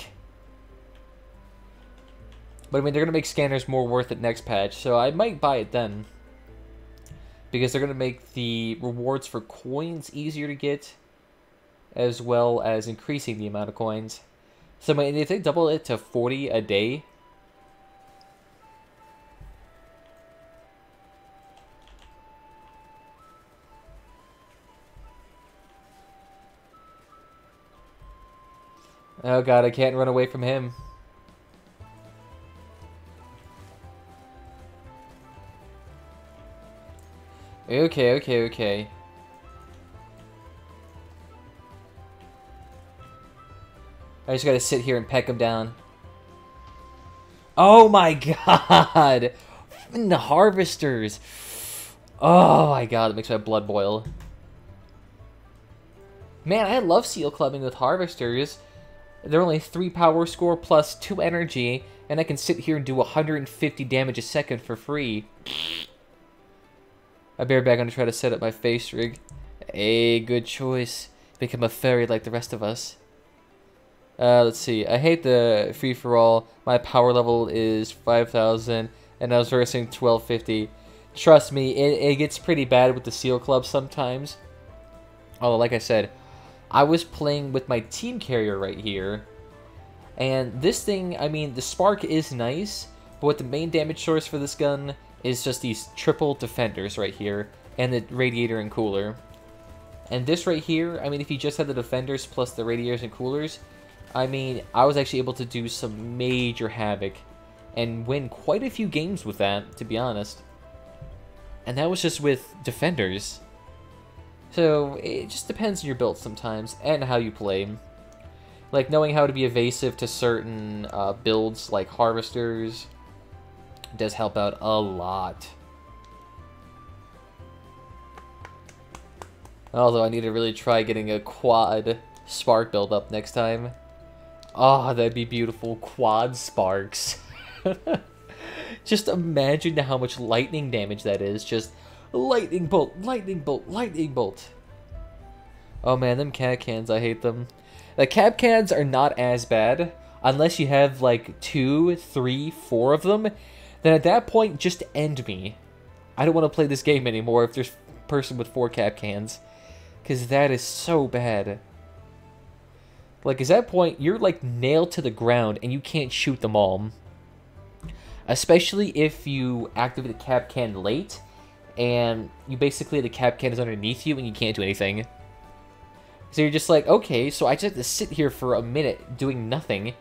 But I mean, they're going to make scanners more worth it next patch, so I might buy it then. Because they're going to make the rewards for coins easier to get, as well as increasing the amount of coins. So I mean, if they double it to 40 a day... Oh god, I can't run away from him. Okay. I just gotta sit here and peck him down. Oh my god! The harvesters! Oh my god, it makes my blood boil. Man, I love seal clubbing with harvesters. They're only 3 power score plus 2 energy, and I can sit here and do 150 damage a second for free. I better back gonna try to set up my face rig. Hey, good choice. Become a fairy like the rest of us. Let's see. I hate the free-for-all. My power level is 5,000, and I was versing 1250. Trust me, it gets pretty bad with the seal club sometimes. Although, like I said, I was playing with my team carrier right here, and this thing, I mean, the spark is nice, but what the main damage source for this gun is just these triple defenders right here, and the radiator and cooler. And this right here, I mean, if you just had the defenders plus the radiators and coolers, I mean, I was actually able to do some major havoc, and win quite a few games with that, to be honest. And that was just with defenders. So, it just depends on your build sometimes, and how you play. Like, knowing how to be evasive to certain builds, like harvesters, does help out a lot. Although, I need to really try getting a quad spark build up next time. Oh, that'd be beautiful. Quad sparks. Just imagine how much lightning damage that is. Just... lightning bolt, lightning bolt, lightning bolt. Oh man, them cap cans, I hate them. The cap cans are not as bad, unless you have like 2, 3, 4 of them. Then at that point, just end me. I don't want to play this game anymore if there's a person with 4 cap cans. Because that is so bad. Like, at that point, you're like nailed to the ground and you can't shoot them all. Especially if you activate the cap can late. And you basically, the cap can is underneath you and you can't do anything. So you're just like, okay, so I just have to sit here for a minute doing nothing.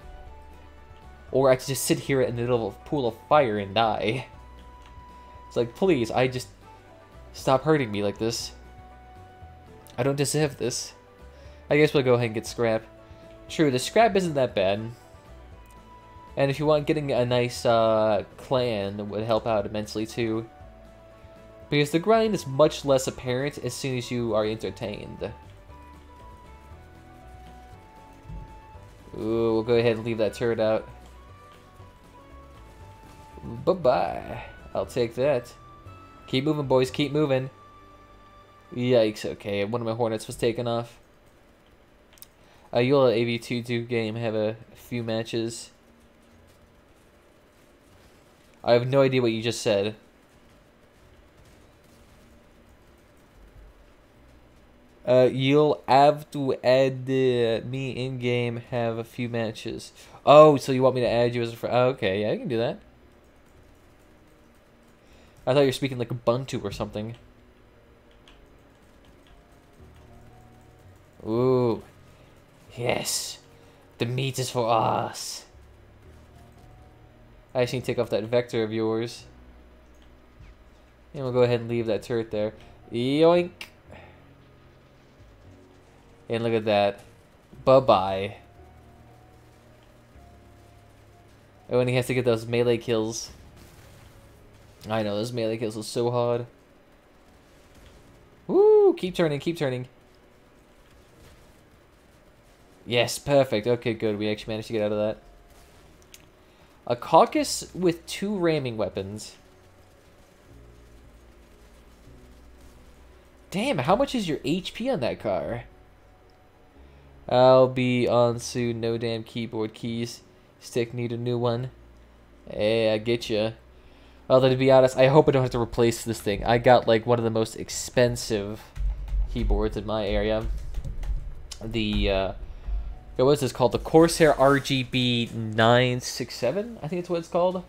Or I can just sit here in the middle of a pool of fire and die. It's like, please, I just... stop hurting me like this. I don't deserve this. I guess we'll go ahead and get scrap. True, the scrap isn't that bad. And if you want, getting a nice clan would help out immensely too. Because the grind is much less apparent as soon as you are entertained. Ooh, we'll go ahead and leave that turret out. Bye-bye. I'll take that. Keep moving, boys. Keep moving. Yikes, okay. One of my Hornets was taken off. You'll AV2 game have a few matches. I have no idea what you just said. You'll have to add me in-game, have a few matches. Oh, so you want me to add you as a friend? Oh, okay, yeah, I can do that. I thought you were speaking like Ubuntu or something. Ooh. Yes. The meat is for us. I just need to take off that vector of yours. And we'll go ahead and leave that turret there. Yoink. And look at that. Bye-bye. Oh, and he has to get those melee kills. I know, those melee kills are so hard. Woo! Keep turning, keep turning. Yes, perfect. Okay, good. We actually managed to get out of that. A caucus with 2 ramming weapons. Damn, how much is your HP on that car? I'll be on soon. No damn keyboard keys. Stick need a new one. Hey, I get you. Although, to be honest, I hope I don't have to replace this thing. I got, like, one of the most expensive keyboards in my area. The, what was this called? The Corsair RGB 967? I think it's what it's called.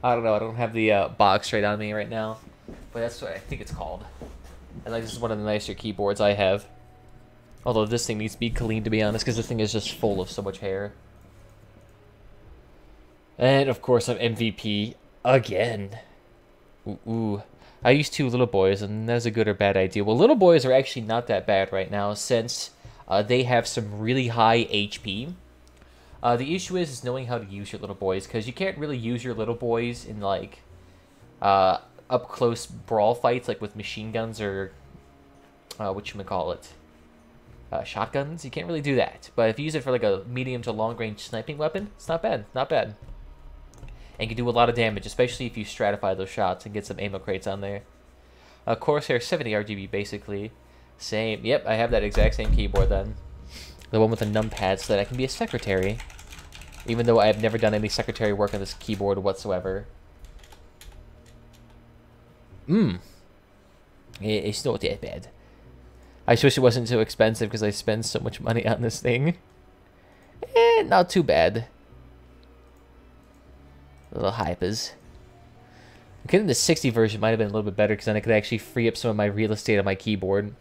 I don't know. I don't have the box right on me right now. But that's what I think it's called. And, like, this is one of the nicer keyboards I have. Although this thing needs to be cleaned, to be honest, because the thing is just full of so much hair. And, of course, I'm MVP. Again. Ooh. I used 2 little boys, and that's a good or bad idea. Well, little boys are actually not that bad right now, since they have some really high HP. The issue is knowing how to use your little boys, because you can't really use your little boys in, like, up-close brawl fights, like with machine guns or, whatchamacallit, shotguns. You can't really do that. But if you use it for, like, a medium to long-range sniping weapon, it's not bad. Not bad. And can do a lot of damage, especially if you stratify those shots and get some ammo crates on there. Corsair 70 RGB, basically. Same. Yep, I have that exact same keyboard then. The one with the numpads, so that I can be a secretary. Even though I have never done any secretary work on this keyboard whatsoever. It's not that bad. I just wish it wasn't so expensive because I spend so much money on this thing. Not too bad. Little hypers. Getting the 60 version might have been a little bit better because then I could actually free up some of my real estate on my keyboard.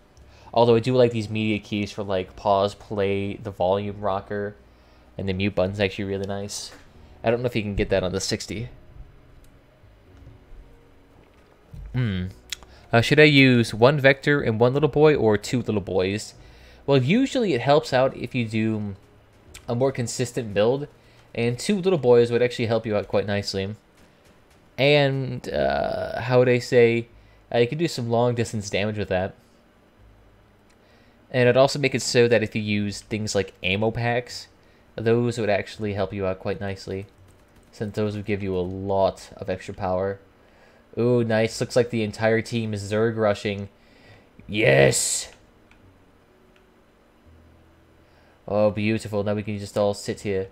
Although I do like these media keys for like pause, play, the volume rocker, and the mute button's actually really nice. I don't know if you can get that on the 60. Should I use 1 vector and 1 little boy or 2 little boys? Well, usually it helps out if you do a more consistent build. And 2 little boys would actually help you out quite nicely. And, how would I say, you can do some long distance damage with that. And it'd also make it so that if you use things like ammo packs, those would actually help you out quite nicely. Since those would give you a lot of extra power. Ooh, nice. Looks like the entire team is Zerg rushing. Yes! Oh, beautiful. Now we can just all sit here.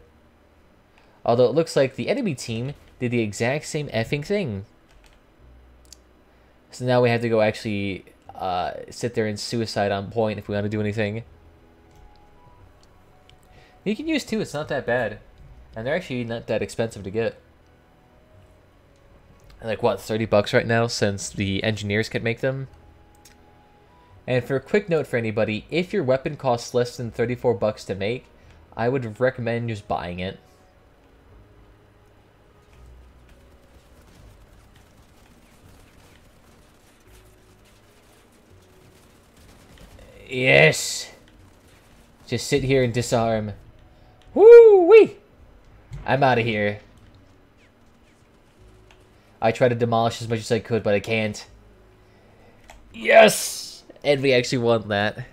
Although it looks like the enemy team did the exact same effing thing. So now we have to go actually sit there and suicide on point if we want to do anything. You can use 2, it's not that bad. And they're actually not that expensive to get. Like, what, 30 bucks right now since the engineers can make them? And for a quick note for anybody, if your weapon costs less than 34 bucks to make, I would recommend just buying it. Yes! Just sit here and disarm. Woo-wee! I'm out of here. I tried to demolish as much as I could, but I can't. Yes! And we actually won that.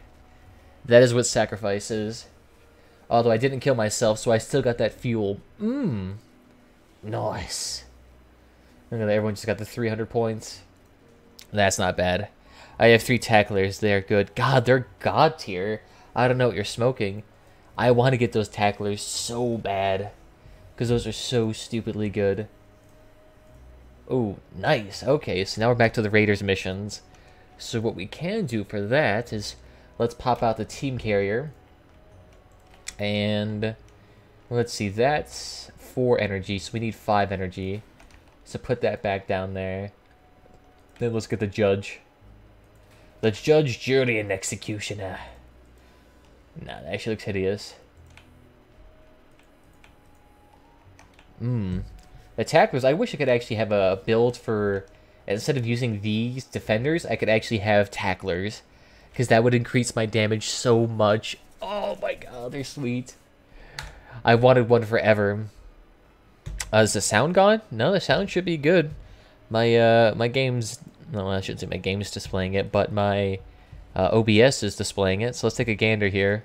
That is what sacrifice is. Although I didn't kill myself, so I still got that fuel. Nice. Look at that, everyone just got the 300 points. That's not bad. I have 3 tacklers. They're good. God, they're god tier. I don't know what you're smoking. I want to get those tacklers so bad. Because those are so stupidly good. Oh, nice. Okay, so now we're back to the Raiders missions. So what we can do for that is, let's pop out the team carrier. And let's see, that's 4 energy, so we need 5 energy. So put that back down there. Then let's get the judge. The judge, jury, and executioner. Nah, that actually looks hideous. The tacklers, I wish I could actually have a build for, instead of using these defenders, I could actually have tacklers. Because that would increase my damage so much. Oh my god, they're sweet. I wanted one forever. Is the sound gone? No, the sound should be good. My game's... No, I shouldn't say my game's displaying it, but my OBS is displaying it. So let's take a gander here.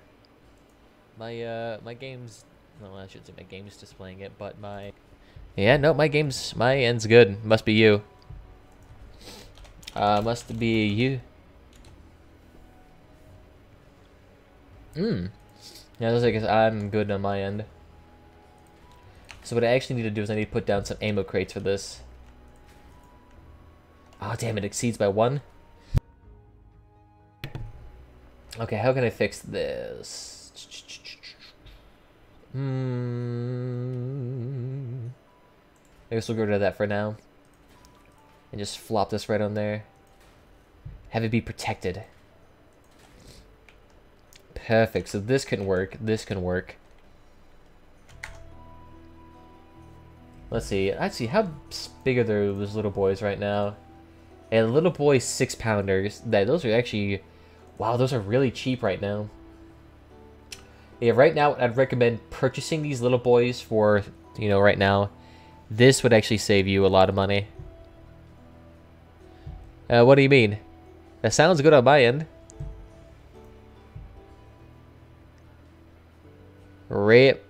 My game's... No, I shouldn't say my game's displaying it, but my... Yeah, no, my end's good. Must be you. Must be you. Yeah, looks like I'm good on my end. So what I actually need to do is I need to put down some ammo crates for this. Oh, damn, it exceeds by 1. Okay, how can I fix this? I guess we'll get rid of that for now. And just flop this right on there. Have it be protected. Perfect, so this can work, this can work. Let's see, how big are those little boys right now? And little boy 6-pounders, those are actually, wow, those are really cheap right now. Yeah, right now I'd recommend purchasing these little boys for, you know, right now. This would actually save you a lot of money. What do you mean? That sounds good on my end. Rip.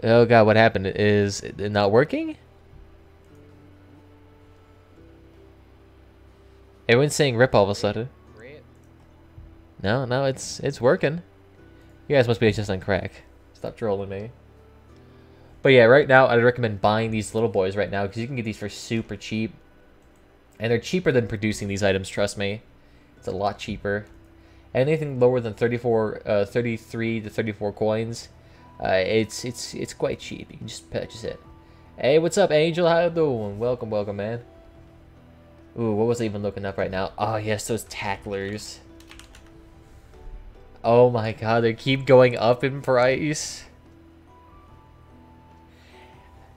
Oh god, what happened? Is it not working? Everyone's saying rip all of a sudden. No, it's working. You guys must be just on crack. Stop trolling me. But yeah, right now I'd recommend buying these little boys right now because you can get these for super cheap. And they're cheaper than producing these items, trust me. It's a lot cheaper. Anything lower than 33 to 34 coins, it's quite cheap. You can just purchase it. Hey, what's up, Angel? How you doing? Welcome, man. Ooh, what was I even looking up right now? Oh, yes, those tacklers. Oh my god, they keep going up in price.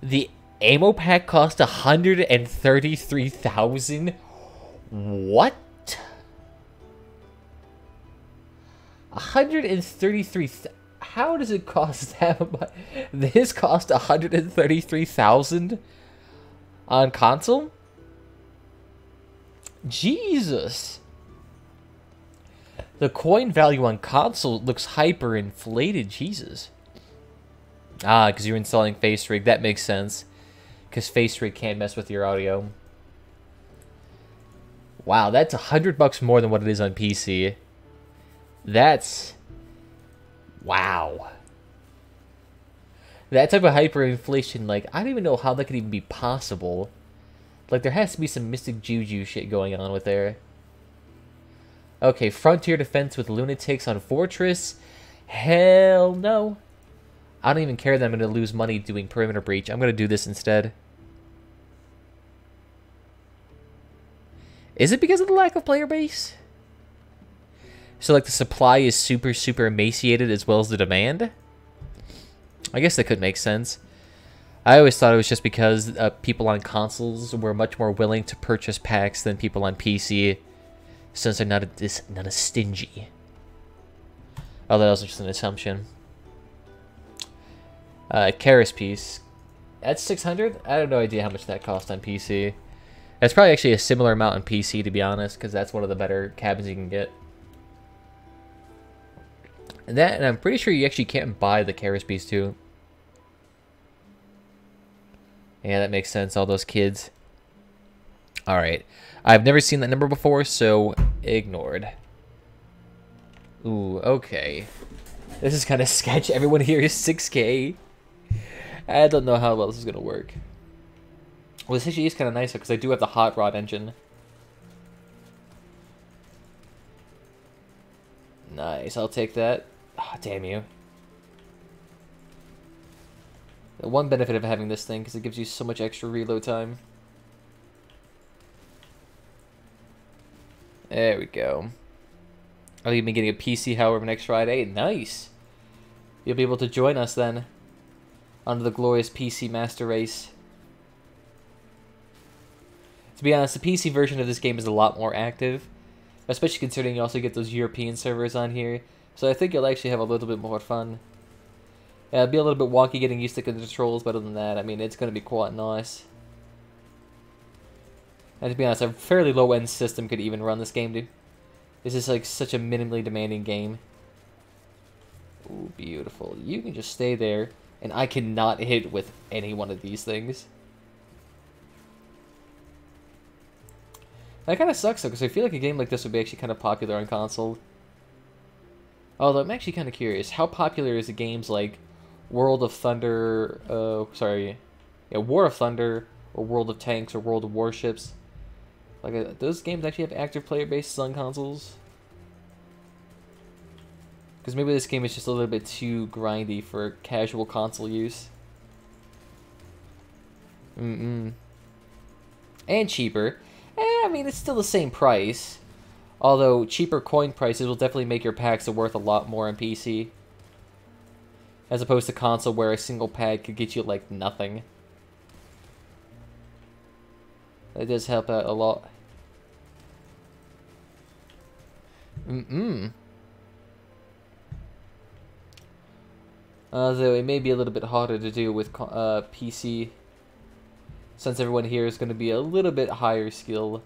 The ammo pack cost 133,000. What? 133. How does it cost that much? This cost 133,000 on console? Jesus. The coin value on console looks hyper inflated. Jesus. Ah, because you're installing Face Rig. That makes sense. Because Face Rig can't mess with your audio. Wow, that's $100 more than what it is on PC. That's... Wow. That type of hyperinflation, like, I don't even know how that could even be possible. Like, there has to be some mystic juju shit going on with there. Okay, Frontier Defense with Lunatics on Fortress. Hell no. I don't even care that I'm going to lose money doing Perimeter Breach. I'm going to do this instead. Is it because of the lack of player base? So, like, the supply is super, super emaciated as well as the demand? I guess that could make sense. I always thought it was just because people on consoles were much more willing to purchase packs than people on PC, since they're not as stingy. Oh, that was just an assumption. Karis piece. That's 600? I have no idea how much that cost on PC. It's probably actually a similar amount in PC, to be honest, because that's one of the better cabins you can get. And I'm pretty sure you actually can't buy the Karis piece too. Yeah, that makes sense. All those kids. All right, I've never seen that number before, so ignored. Ooh, okay. This is kind of sketch. Everyone here is 6K. I don't know how well this is gonna work. Well, this actually is kind of nice because I do have the hot rod engine. Nice, I'll take that. Oh, damn you. The one benefit of having this thing, because it gives you so much extra reload time. There we go. I'll even be getting a PC, however, next Friday. Nice. You'll be able to join us then. Under the glorious PC Master Race. To be honest, the PC version of this game is a lot more active. Especially considering you also get those European servers on here. So I think you'll actually have a little bit more fun. Yeah, it'll be a little bit wonky getting used to the controls, but other than that, I mean, it's going to be quite nice. And to be honest, a fairly low-end system could even run this game, dude. This is like such a minimally demanding game. Ooh, beautiful. You can just stay there, and I cannot hit with any one of these things. That kind of sucks, though, because I feel like a game like this would be actually kind of popular on console. Although, I'm actually kind of curious. How popular is the games like World of Thunder, War of Thunder, or World of Tanks, or World of Warships? Like, those games actually have active player bases on consoles? Because maybe this game is just a little bit too grindy for casual console use. And cheaper. I mean, it's still the same price. Although, cheaper coin prices will definitely make your packs worth a lot more on PC. As opposed to console, where a single pack could get you, like, nothing. It does help out a lot. Though it may be a little bit harder to do with PC. Since everyone here is going to be a little bit higher skill.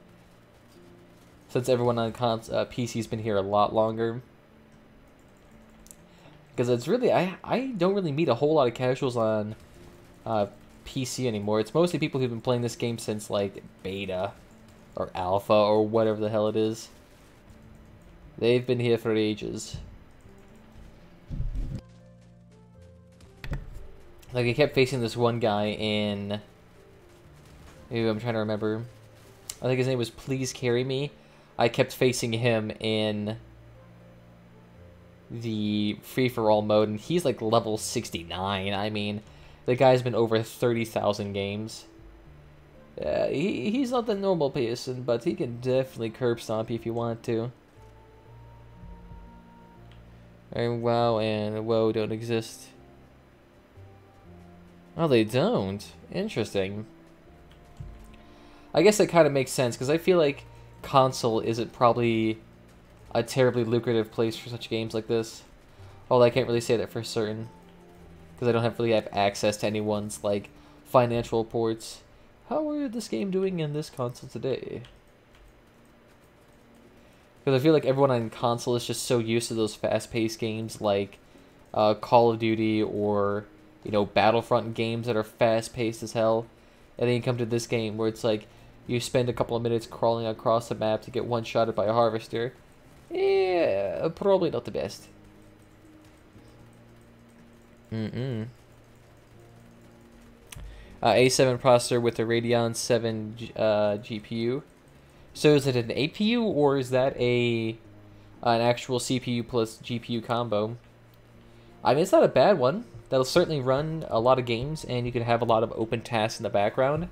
Since everyone on PC's been here a lot longer. Because it's really, I don't really meet a whole lot of casuals on PC anymore. It's mostly people who've been playing this game since, like, beta. Or alpha, or whatever the hell it is. They've been here for ages. Like, I kept facing this one guy in... Ooh, I'm trying to remember. I think his name was Please Carry Me. I kept facing him in the free-for-all mode, and he's like level 69. I mean, the guy's been over 30,000 games. He's not the normal person, but he can definitely curb stomp you if you want to. And WoW and WoW don't exist. Oh, they don't? Interesting. I guess that kind of makes sense, because I feel like console isn't probably a terribly lucrative place for such games like this. Although I can't really say that for certain, because I don't really have access to anyone's, like, financial reports. How are this game doing in this console today? Because I feel like everyone on console is just so used to those fast-paced games like Call of Duty or, you know, Battlefront games that are fast-paced as hell. And then you come to this game where it's like, you spend a couple of minutes crawling across the map to get one-shotted by a harvester. Yeah, probably not the best. A7 processor with a Radeon 7 GPU. So is it an APU or is that an actual CPU plus GPU combo? I mean, it's not a bad one. That'll certainly run a lot of games, and you can have a lot of open tasks in the background.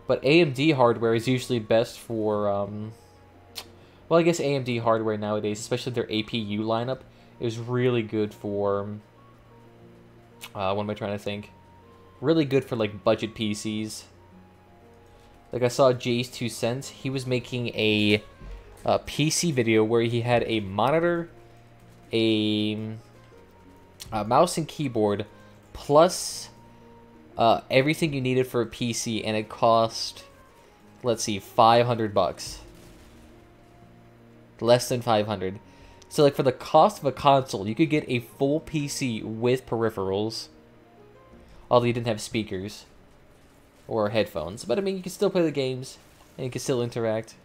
But AMD hardware is usually best for, well, I guess AMD hardware nowadays, especially their APU lineup, is really good for, what am I trying to think? Really good for, like, budget PCs. Like, I saw Jay's 2 cents. He was making a PC video where he had a monitor, a mouse and keyboard, plus everything you needed for a PC, and it cost let's see, 500 bucks. Less than 500. So like for the cost of a console, you could get a full PC with peripherals. Although you didn't have speakers or headphones. But I mean, you can still play the games and you can still interact.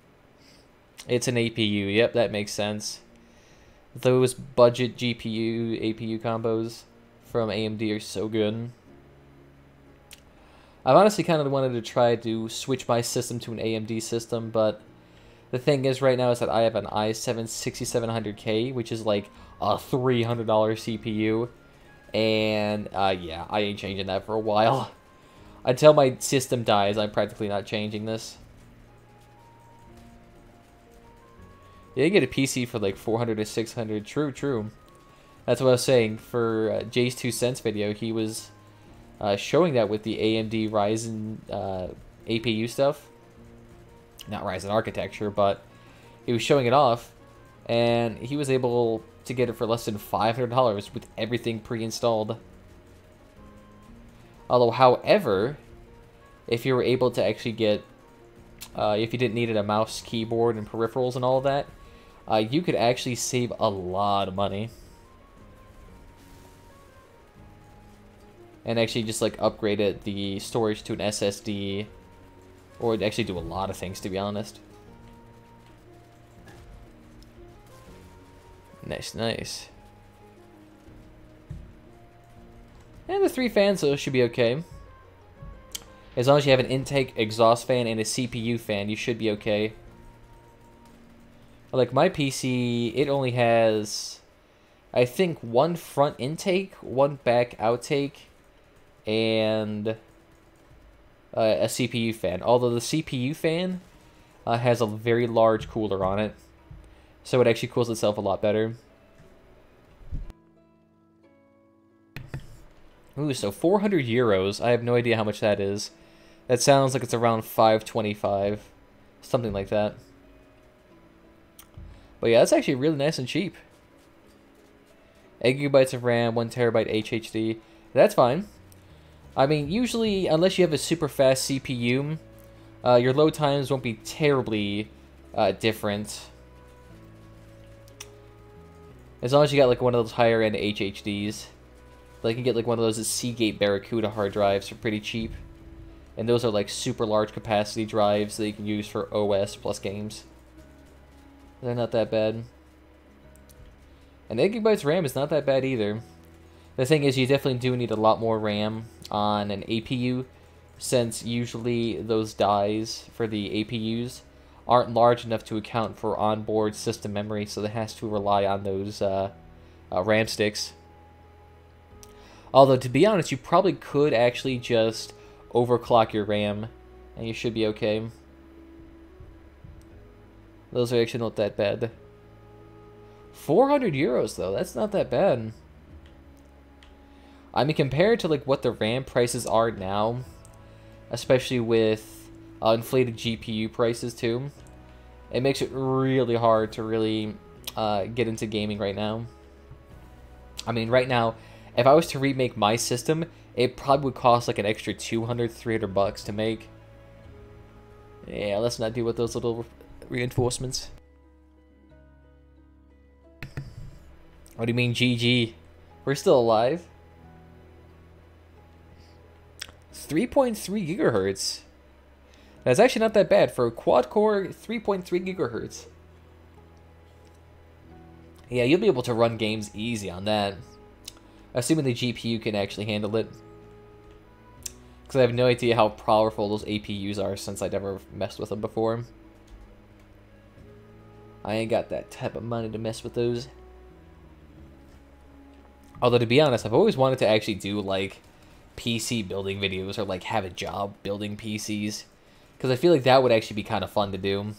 It's an APU. Yep, that makes sense. Those budget GPU, APU combos from AMD are so good. I've honestly kind of wanted to try to switch my system to an AMD system, but the thing is right now is that I have an i7 6700K, which is like a $300 CPU, and yeah, I ain't changing that for a while. Until my system dies, I'm practically not changing this. Yeah, you get a PC for like 400 to 600. True, true. That's what I was saying. For Jay's 2 cents video, he was showing that with the AMD Ryzen APU stuff. Not Ryzen architecture, but he was showing it off, and he was able to get it for less than $500 with everything pre-installed. Although, however, if you were able to actually get, if you didn't need a mouse, keyboard, and peripherals and all of that, you could actually save a lot of money. And actually just like upgrade it, the storage to an SSD, or it'd actually do a lot of things, to be honest. Nice, nice. And the 3 fans, though, should be okay. As long as you have an intake, exhaust fan, and a CPU fan, you should be okay. Like my PC, it only has, I think, 1 front intake, 1 back outtake, and a CPU fan. Although the CPU fan has a very large cooler on it, so it actually cools itself a lot better. Ooh, so 400 euros. I have no idea how much that is. That sounds like it's around 525, something like that. But yeah, that's actually really nice and cheap. 8 GB of RAM, 1 TB HDD. That's fine. I mean, usually, unless you have a super fast CPU, your load times won't be terribly different. As long as you got like one of those higher end HDDs. Like you can get like one of those Seagate Barracuda hard drives for pretty cheap. And those are like super large capacity drives that you can use for OS plus games. They're not that bad. And 8 GB RAM is not that bad either. The thing is, you definitely do need a lot more RAM on an APU, since usually those dies for the APUs aren't large enough to account for onboard system memory, so it has to rely on those RAM sticks. Although, to be honest, you probably could actually just overclock your RAM, and you should be okay. Those are actually not that bad. 400 euros, though. That's not that bad. I mean, compared to like what the RAM prices are now, especially with inflated GPU prices too, it makes it really hard to really get into gaming right now. I mean, right now, if I was to remake my system, it probably would cost like an extra 200, 300 bucks to make. Yeah, let's not deal with those little reinforcements. What do you mean, GG? We're still alive? 3.3 gigahertz. That's actually not that bad for a quad-core 3.3 gigahertz. Yeah, you'll be able to run games easy on that. Assuming the GPU can actually handle it. Because I have no idea how powerful those APUs are since I've never messed with them before. I ain't got that type of money to mess with those. Although, to be honest, I've always wanted to actually do, like, PC building videos or, like, have a job building PCs. Because I feel like that would actually be kind of fun to do.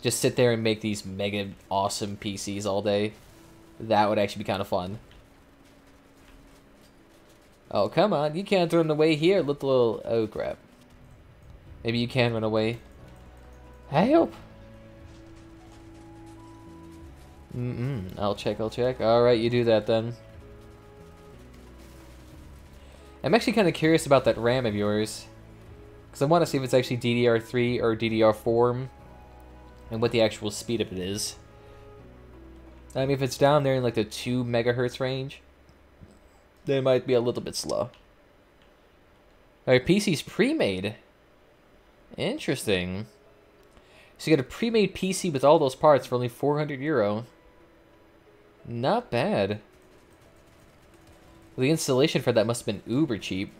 Just sit there and make these mega awesome PCs all day. That would actually be kind of fun. Oh, come on. You can't run away here, little... Oh, crap. Maybe you can run away. Help! I'll check. Alright, you do that then. I'm actually kind of curious about that RAM of yours. Because I want to see if it's actually DDR3 or DDR4 and what the actual speed of it is. I mean, if it's down there in like the 2 megahertz range, then it might be a little bit slow. Alright, PC's pre-made. Interesting. So you get a pre-made PC with all those parts for only €400. Not bad. The installation for that must have been uber cheap.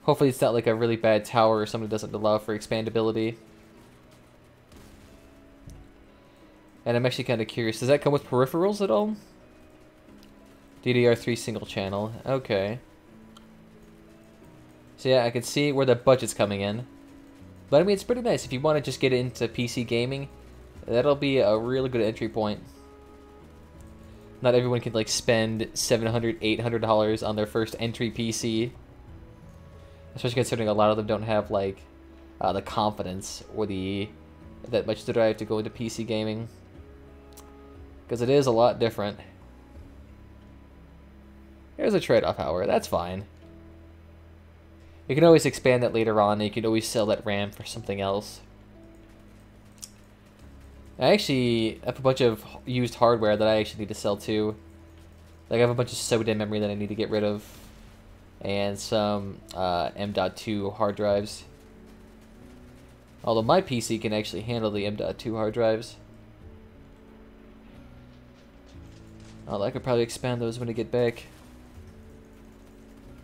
Hopefully it's not like a really bad tower or something that doesn't allow for expandability. And I'm actually kind of curious, does that come with peripherals at all? DDR3 single channel, okay. So yeah, I can see where the budget's coming in. But I mean, it's pretty nice. If you want to just get into PC gaming, that'll be a really good entry point. Not everyone can like spend $700, $800 on their first entry PC. Especially considering a lot of them don't have like the confidence or that much to drive to go into PC gaming. Because it is a lot different. There's a trade-off, however. That's fine. You can always expand that later on, and you can always sell that RAM for something else. I actually have a bunch of used hardware that I actually need to sell too. Like I have a bunch of SODIMM memory that I need to get rid of. And some M.2 hard drives. Although my PC can actually handle the M.2 hard drives. Although I could probably expand those when I get back.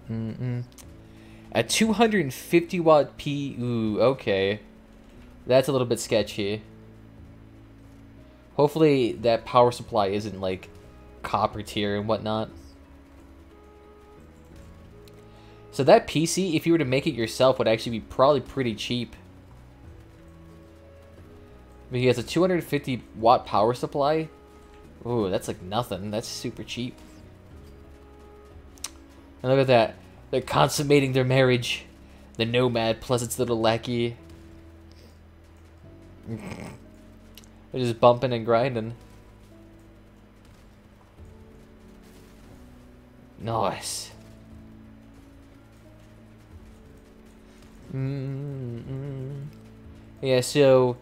A 250 watt P. Ooh, okay. That's a little bit sketchy. Hopefully that power supply isn't like copper tier and whatnot. So that PC, if you were to make it yourself, would actually be probably pretty cheap. But he has a 250 watt power supply. Ooh, that's like nothing. That's super cheap. And look at that. They're consummating their marriage. The Nomad plus its little lackey. They're just bumping and grinding. Nice. Yeah, so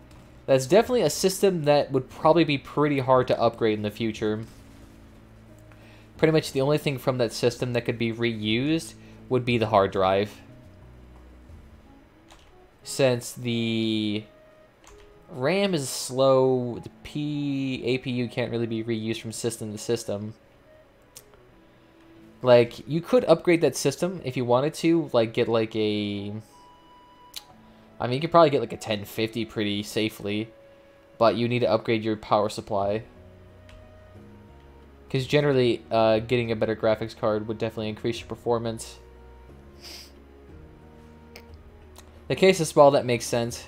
that's definitely a system that would probably be pretty hard to upgrade in the future. Pretty much the only thing from that system that could be reused would be the hard drive. Since the RAM is slow, the APU can't really be reused from system to system. Like, you could upgrade that system if you wanted to, like, get like a... I mean, you could probably get like a 1050 pretty safely, but you need to upgrade your power supply. Because generally, getting a better graphics card would definitely increase your performance. The case is small, that makes sense.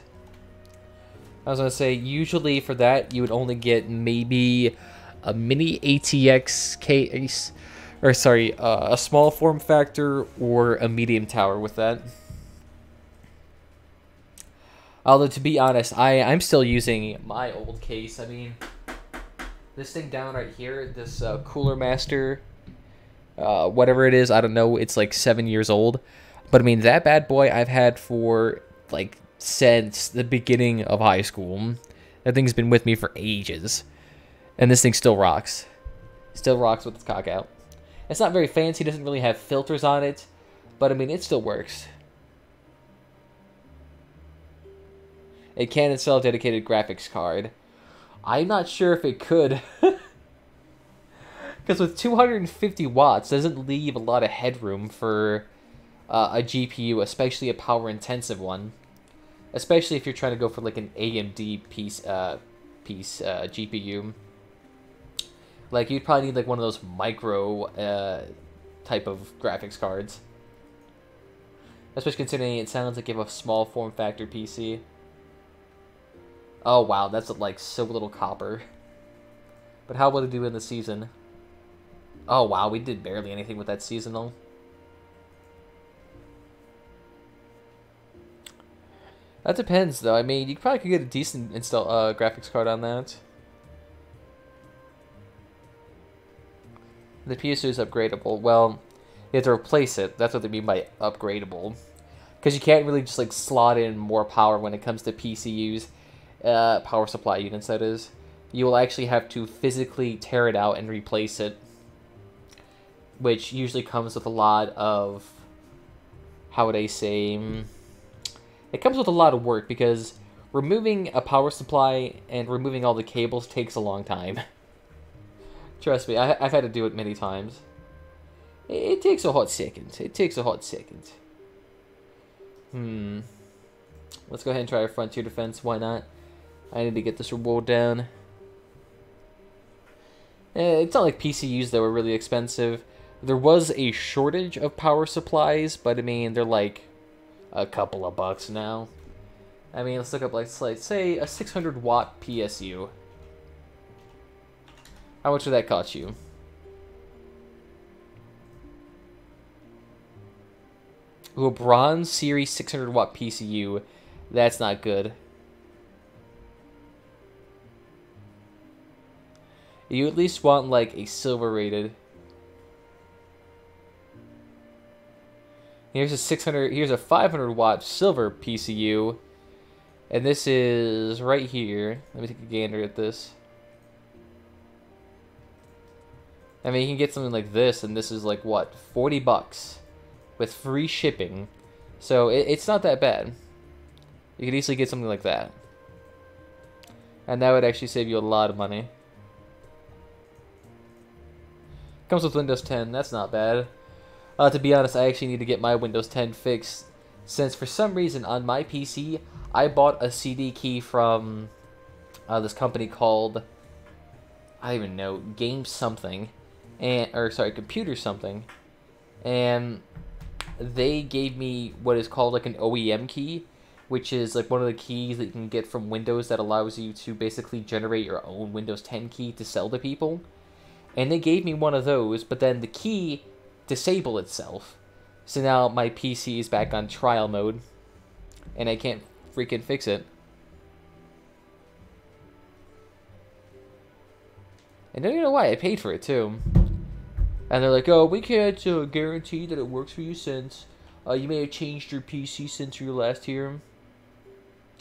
I was going to say, usually for that, you would only get maybe a mini ATX case, or sorry, a small form factor or a medium tower with that. Although, to be honest, I'm still using my old case. I mean, this thing down right here, this Cooler Master, whatever it is, I don't know, it's like 7 years old. But I mean, that bad boy I've had for, like, since the beginning of high school. That thing's been with me for ages. And this thing still rocks. Still rocks with its cock out. It's not very fancy, doesn't really have filters on it. But I mean, it still works. It can install a dedicated graphics card. I'm not sure if it could. Because with 250 watts, doesn't leave a lot of headroom for a GPU, especially a power-intensive one. Especially if you're trying to go for like an AMD GPU. Like, you'd probably need like one of those micro type of graphics cards. Especially considering it sounds like you have a small form factor PC. Oh wow, that's like so little copper. But how would it do in the season? Oh wow, we did barely anything with that seasonal. That depends though. I mean, you probably could get a decent graphics card on that. The PS2 is upgradable. Well, you have to replace it. That's what they mean by upgradable. because you can't really just like slot in more power when it comes to PCUs, power supply units. That is, you will actually have to physically tear it out and replace it, which usually comes with a lot of, how would I say, it comes with a lot of work because removing a power supply and removing all the cables takes a long time. Trust me, I've had to do it many times. It takes a hot second. It takes a hot second. Let's go ahead and try a frontier defense. Why not? I need to get this reward down. It's not like PCUs that were really expensive. There was a shortage of power supplies, but I mean, they're like a couple of bucks now. I mean, let's look up, like, say, a 600 watt PSU. How much would that cost you? Ooh, a Bronze Series 600 watt PCU. That's not good. You at least want, like, a silver rated. Here's a 600, here's a 500 watt silver PCU. And this is right here. Let me take a gander at this. I mean, you can get something like this, and this is like, what, 40 bucks with free shipping. So it's not that bad. You could easily get something like that. And that would actually save you a lot of money. Comes with Windows 10, that's not bad. To be honest, I actually need to get my Windows 10 fixed, since for some reason on my PC, I bought a CD key from this company called, I don't even know, Game Something, Computer Something, and they gave me what is called like an OEM key, which is like one of the keys that you can get from Windows that allows you to basically generate your own Windows 10 key to sell to people. And they gave me one of those, but then the key disabled itself. So now my PC is back on trial mode, and I can't freaking fix it. And don't even know why, I paid for it too. And they're like, oh, we can't guarantee that it works for you since you may have changed your PC since your last year.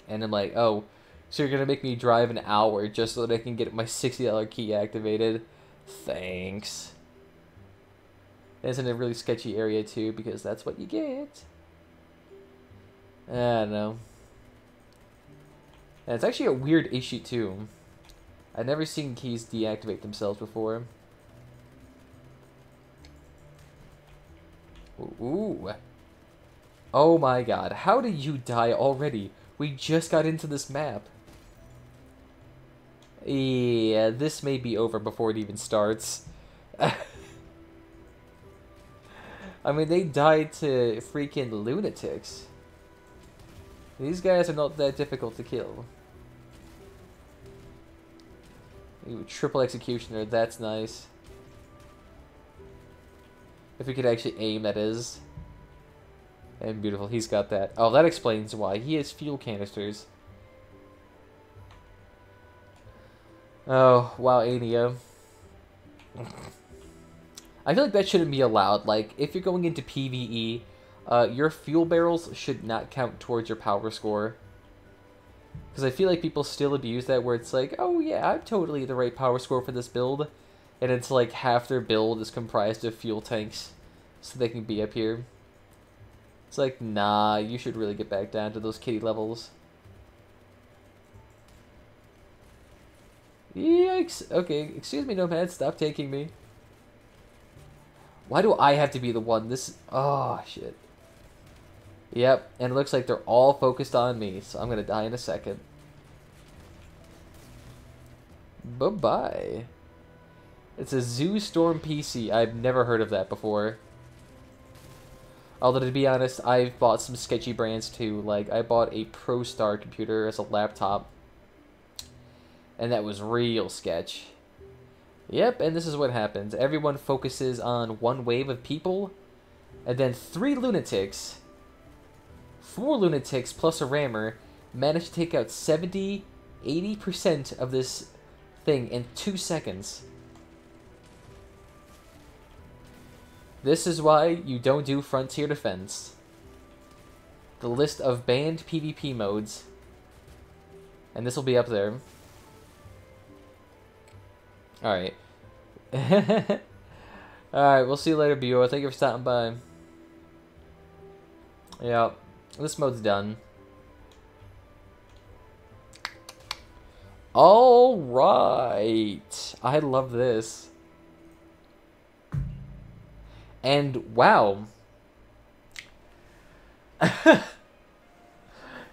And I'm like, oh, so you're going to make me drive an hour just so that I can get my $60 key activated? Thanks. And it's in a really sketchy area too, because that's what you get. I don't know. And it's actually a weird issue too. I've never seen keys deactivate themselves before. Ooh. Oh my god, how did you die already? We just got into this map. Yeah, this may be over before it even starts. I mean, they died to freaking lunatics. These guys are not that difficult to kill. Ooh, triple executioner, that's nice. If we could actually aim, that is. And beautiful, he's got that. Oh, that explains why. He has fuel canisters. Oh, wow, Ania. I feel like that shouldn't be allowed. Like, if you're going into PvE, your fuel barrels should not count towards your power score. Because I feel like people still abuse that, where it's like, oh yeah, I'm totally the right power score for this build. And it's like half their build is comprised of fuel tanks, so they can be up here. It's like, nah, you should really get back down to those kitty levels. Yikes. Okay, excuse me, Nomad, stop taking me. Why do I have to be the one? This... Oh, shit. Yep, and it looks like they're all focused on me, so I'm gonna die in a second. Bye-bye. It's a Zoo Storm PC. I've never heard of that before. Although, to be honest, I've bought some sketchy brands too. Like, I bought a ProStar computer as a laptop. And that was real sketch. Yep, and this is what happens. Everyone focuses on one wave of people, and then 4 lunatics plus a rammer manage to take out 70-80% of this thing in 2 seconds. This is why you don't do frontier defense. the list of banned PvP modes. And this will be up there. Alright. Alright, we'll see you later, Bureau. Thank you for stopping by. Yeah, this mode's done. Alright. I love this. And, wow.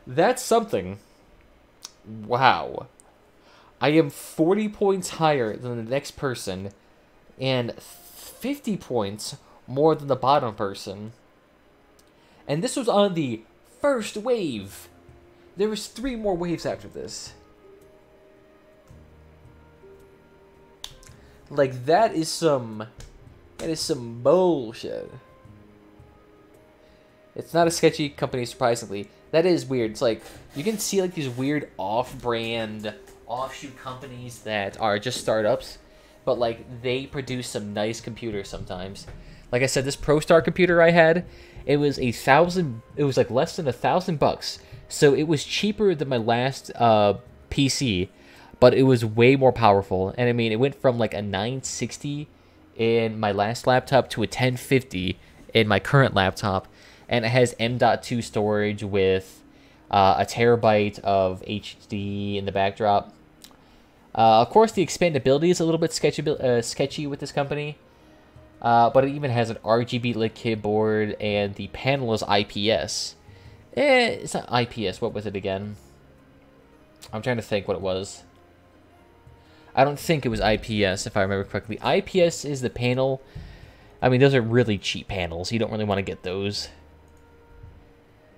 That's something. Wow. I am 40 points higher than the next person, and 50 points more than the bottom person. And this was on the first wave. There was 3 more waves after this. Like, that is some bullshit. It's not a sketchy company, surprisingly. That is weird. It's like, you can see like these weird off-brand, offshoot companies that are just startups, but like, they produce some nice computers sometimes. Like I said, this ProStar computer I had, it was like less than $1,000, so it was cheaper than my last PC, but it was way more powerful. And I mean, it went from like a 960 in my last laptop to a 1050 in my current laptop, and it has M.2 storage with a terabyte of HD in the backdrop. Of course, the expandability is a little bit sketchy with this company, but it even has an RGB lit keyboard, and the panel is IPS. It's not IPS. What was it again? I'm trying to think what it was. I don't think it was IPS, if I remember correctly. IPS is the panel. I mean, those are really cheap panels. You don't really want to get those.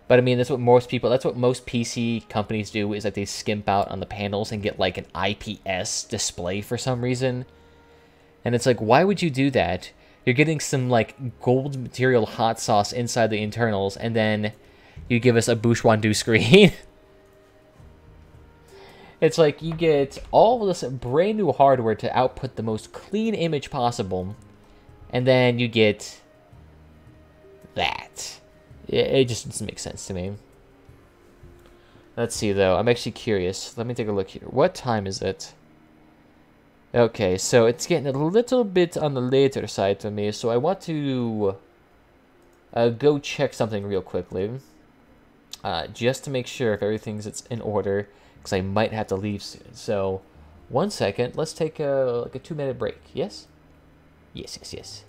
But I mean, that's what most PC companies do, is that they skimp out on the panels and get like an IPS display for some reason. And it's like, why would you do that? You're getting some like gold material hot sauce inside the internals, and then you give us a Bushwandu screen. It's like you get all this brand new hardware to output the most clean image possible, and then you get that. It just doesn't make sense to me. Let's see, though. I'm actually curious. Let me take a look here. What time is it? Okay, so it's getting a little bit on the later side for me, so I want to go check something real quickly. Just to make sure if everything's in order, because I might have to leave soon. So, 1 second. Let's take like a 2-minute break. Yes? Yes, yes, yes.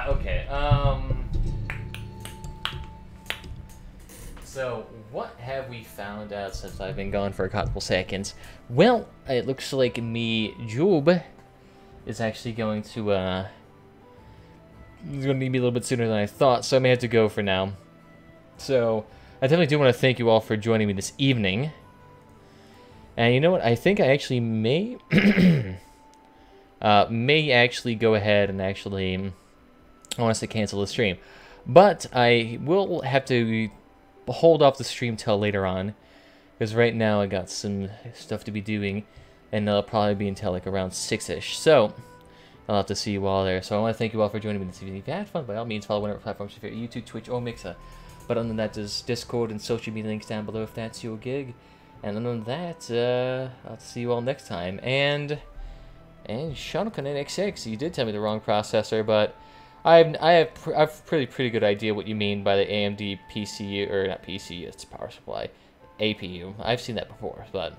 Okay, so So, what have we found out since I've been gone for a couple seconds? Well, it looks like me job is actually going to, he's going to need me a little bit sooner than I thought, so I may have to go for now. So, I definitely do want to thank you all for joining me this evening. And you know what? I think I actually may, may actually go ahead and actually, I want to say cancel the stream. But I will have to hold off the stream till later on, because right now I got some stuff to be doing, and that'll probably be until like around 6ish. So I'll have to see you all there. So I want to thank you all for joining me this evening. If you had fun, by all means, follow whatever platforms you favorite: YouTube, Twitch, or Mixer. But other than that, there's Discord and social media links down below if that's your gig. And other than that, I'll see you all next time. And Shadowcon NXX, you did tell me the wrong processor, but I have pretty good idea what you mean by the AMD PCU, or not PCU, it's power supply, APU. I've seen that before, but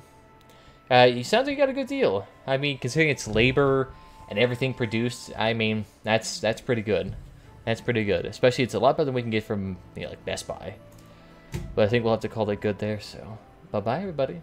you sounds like you got a good deal. I mean, considering its labor and everything produced, I mean, that's pretty good. That's pretty good. Especially, it's a lot better than we can get from, you know, like Best Buy. But I think we'll have to call that good there. So, bye bye, everybody.